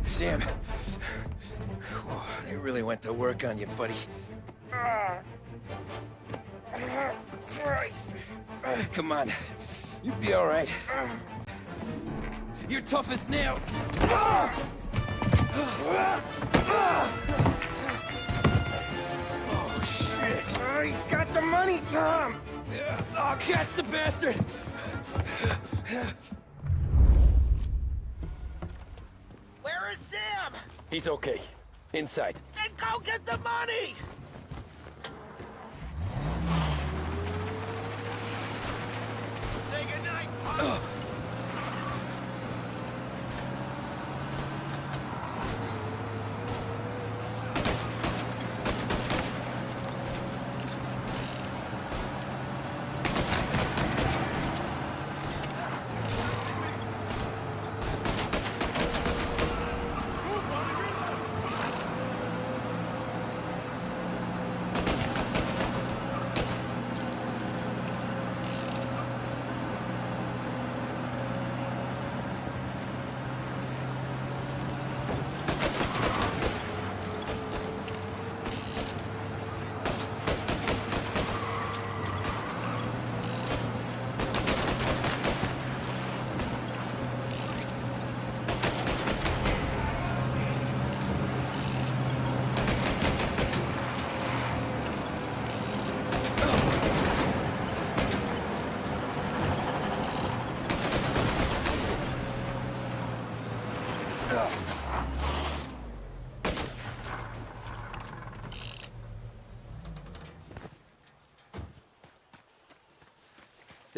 [SPEAKER 2] Sam. Whoa, they really went to work on you, buddy. Christ. Come on. You'll be all right. You're tough as nails. Oh, shit. Oh, he's got the money, Tom. Oh, catch the bastard.
[SPEAKER 4] Where is Sam?
[SPEAKER 2] He's okay. Inside.
[SPEAKER 4] Then go get the money! Say goodnight, punk.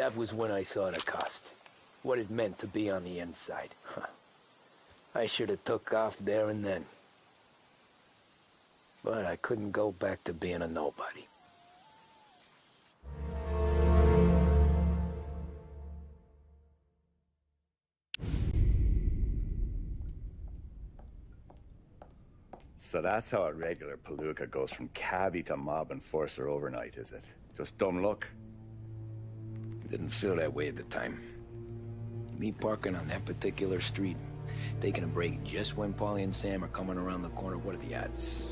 [SPEAKER 2] That was when I saw the cost. What it meant to be on the inside. Huh. I should have took off there and then. But I couldn't go back to being a nobody.
[SPEAKER 1] So that's how a regular palooka goes from cabbie to mob enforcer overnight, is it? Just dumb luck?
[SPEAKER 2] Didn't feel that way at the time. Me parking on that particular street, taking a break just when Paulie and Sam are coming around the corner, what are the odds?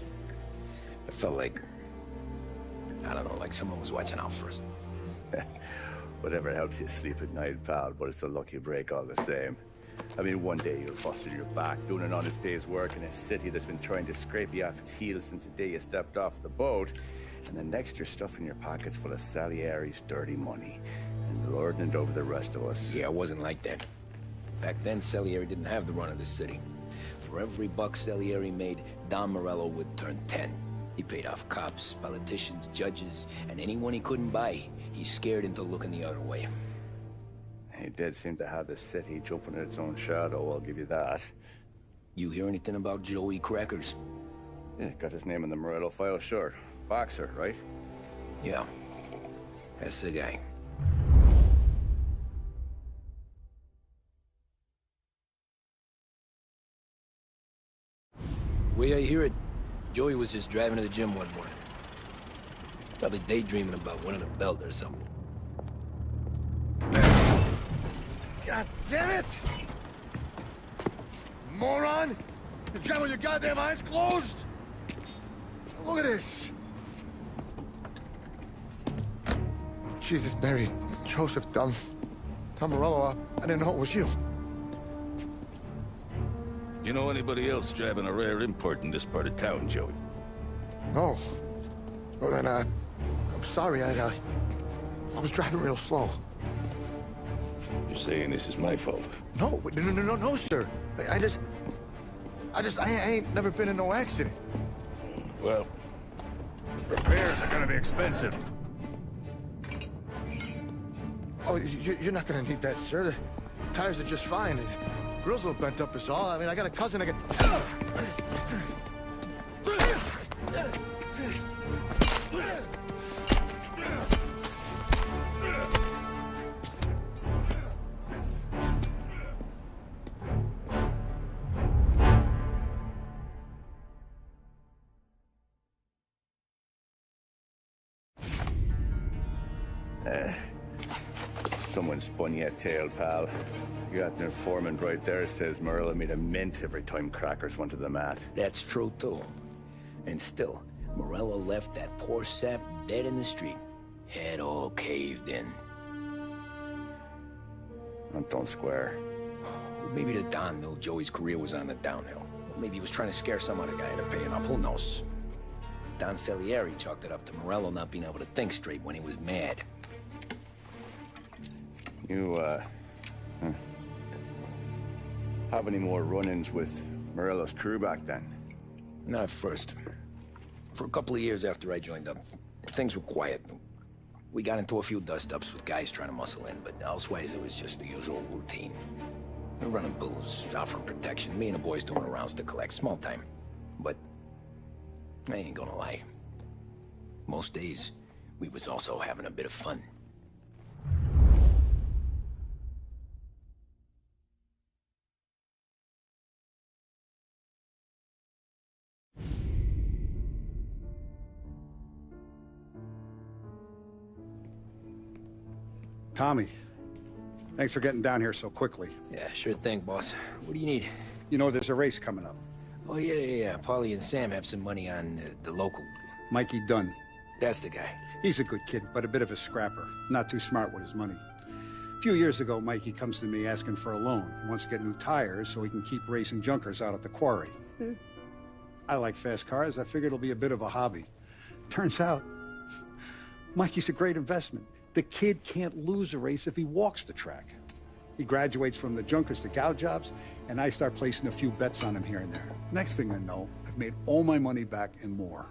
[SPEAKER 2] It felt like, I don't know, like someone was watching out for us.
[SPEAKER 1] Whatever helps you sleep at night, pal, but it's a lucky break all the same. I mean, one day you're busting your back, doing an honest day's work in a city that's been trying to scrape you off its heels since the day you stepped off the boat, and the next you're stuffing your pockets full of Salieri's dirty money and lording it over the rest of us.
[SPEAKER 2] Yeah, it wasn't like that. Back then, Salieri didn't have the run of the city. For every buck Salieri made, Don Morello would turn 10. He paid off cops, politicians, judges, and anyone he couldn't buy, he scared into looking the other way.
[SPEAKER 1] He did seem to have the city jumping at its own shadow, I'll give you that.
[SPEAKER 2] You hear anything about Joey Crackers?
[SPEAKER 1] Yeah, got his name in the Morello file, sure. Boxer, right?
[SPEAKER 2] Yeah, that's the guy. Way I hear it, Joey was just driving to the gym one morning. Probably daydreaming about winning a belt or something.
[SPEAKER 9] God damn it! Moron! You driving with your goddamn eyes closed? Look at this! Jesus, Mary, Joseph, Tom Morello, I didn't know it was you.
[SPEAKER 20] You know anybody else driving a rare import in this part of town, Joey?
[SPEAKER 9] No. Well then, I'm sorry, I was driving real slow.
[SPEAKER 20] You're saying this is my fault?
[SPEAKER 9] No, no, sir. I ain't never been in no accident.
[SPEAKER 20] Well, repairs are gonna be expensive.
[SPEAKER 9] Oh, you're not gonna need that, sir. The tires are just fine. The grill's a little bent up is all. I mean, I got a cousin I can...
[SPEAKER 1] Someone spun you a tail, pal. You got an informant right there says Morello made a mint every time Crackers went to the mat.
[SPEAKER 2] That's true, too. And still, Morello left that poor sap dead in the street. Head all caved in.
[SPEAKER 1] That don't square.
[SPEAKER 2] Maybe the Don knew Joey's career was on the downhill. Or maybe he was trying to scare some other guy into paying up. Who knows? Don Salieri chalked it up to Morello not being able to think straight when he was mad.
[SPEAKER 1] You, have any more run-ins with Morello's crew back then?
[SPEAKER 2] Not at first. For a couple of years after I joined up, things were quiet. We got into a few dust-ups with guys trying to muscle in, but elsewise it was just the usual routine. We're running booze, offering protection, me and the boys doing rounds to collect, small time. But I ain't gonna lie. Most days, we was also having a bit of fun.
[SPEAKER 9] Tommy, thanks for getting down here so quickly.
[SPEAKER 2] Yeah, sure thing, boss. What do you need?
[SPEAKER 9] You know, there's a race coming up.
[SPEAKER 2] Oh, yeah. Paulie and Sam have some money on the local.
[SPEAKER 9] Mikey Dunn.
[SPEAKER 2] That's the guy.
[SPEAKER 9] He's a good kid, but a bit of a scrapper. Not too smart with his money. A few years ago, Mikey comes to me asking for a loan. He wants to get new tires so he can keep racing junkers out at the quarry. I like fast cars. I figured it'll be a bit of a hobby. Turns out, Mikey's a great investment. The kid can't lose a race if he walks the track. He graduates from the junkers to gal jobs, and I start placing a few bets on him here and there. Next thing I know, I've made all my money back and more.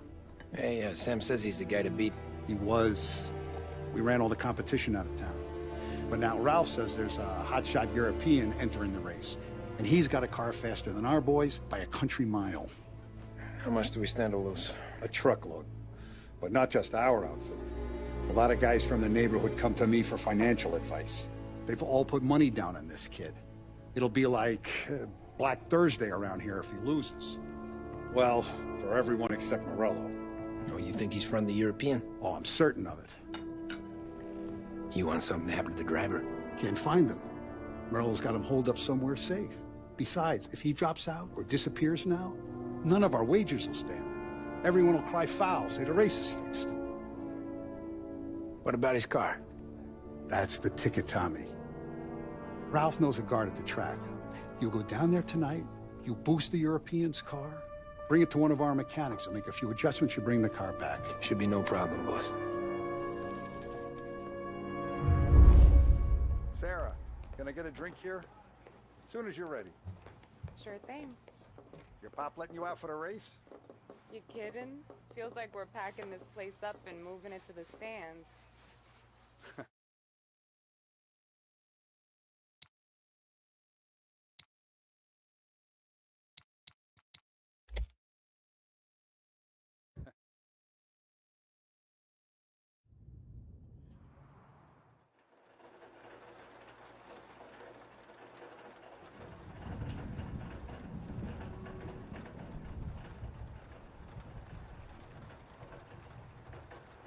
[SPEAKER 2] Hey, Sam says he's the guy to beat.
[SPEAKER 9] He was. We ran all the competition out of town. But now Ralph says there's a hotshot European entering the race. And he's got a car faster than our boys by a country mile.
[SPEAKER 2] How much do we stand to lose?
[SPEAKER 9] A truckload. But not just our outfit. A lot of guys from the neighborhood come to me for financial advice. They've all put money down on this kid. It'll be like Black Thursday around here if he loses. Well, for everyone except Morello.
[SPEAKER 2] Oh, you think he's from the European?
[SPEAKER 9] Oh, I'm certain of it.
[SPEAKER 2] You want something to happen to the driver?
[SPEAKER 9] Can't find him. Morello's got him holed up somewhere safe. Besides, if he drops out or disappears now, none of our wagers will stand. Everyone will cry foul, say the race is fixed.
[SPEAKER 2] What about his car?
[SPEAKER 9] That's the ticket, Tommy. Ralph knows a guard at the track. You go down there tonight, you boost the European's car, bring it to one of our mechanics, and make a few adjustments, you bring the car back.
[SPEAKER 2] Should be no problem, boss.
[SPEAKER 9] Sarah, can I get a drink here? As soon as you're ready.
[SPEAKER 21] Sure thing.
[SPEAKER 9] Your pop letting you out for the race?
[SPEAKER 21] You kidding? Feels like we're packing this place up and moving it to the stands.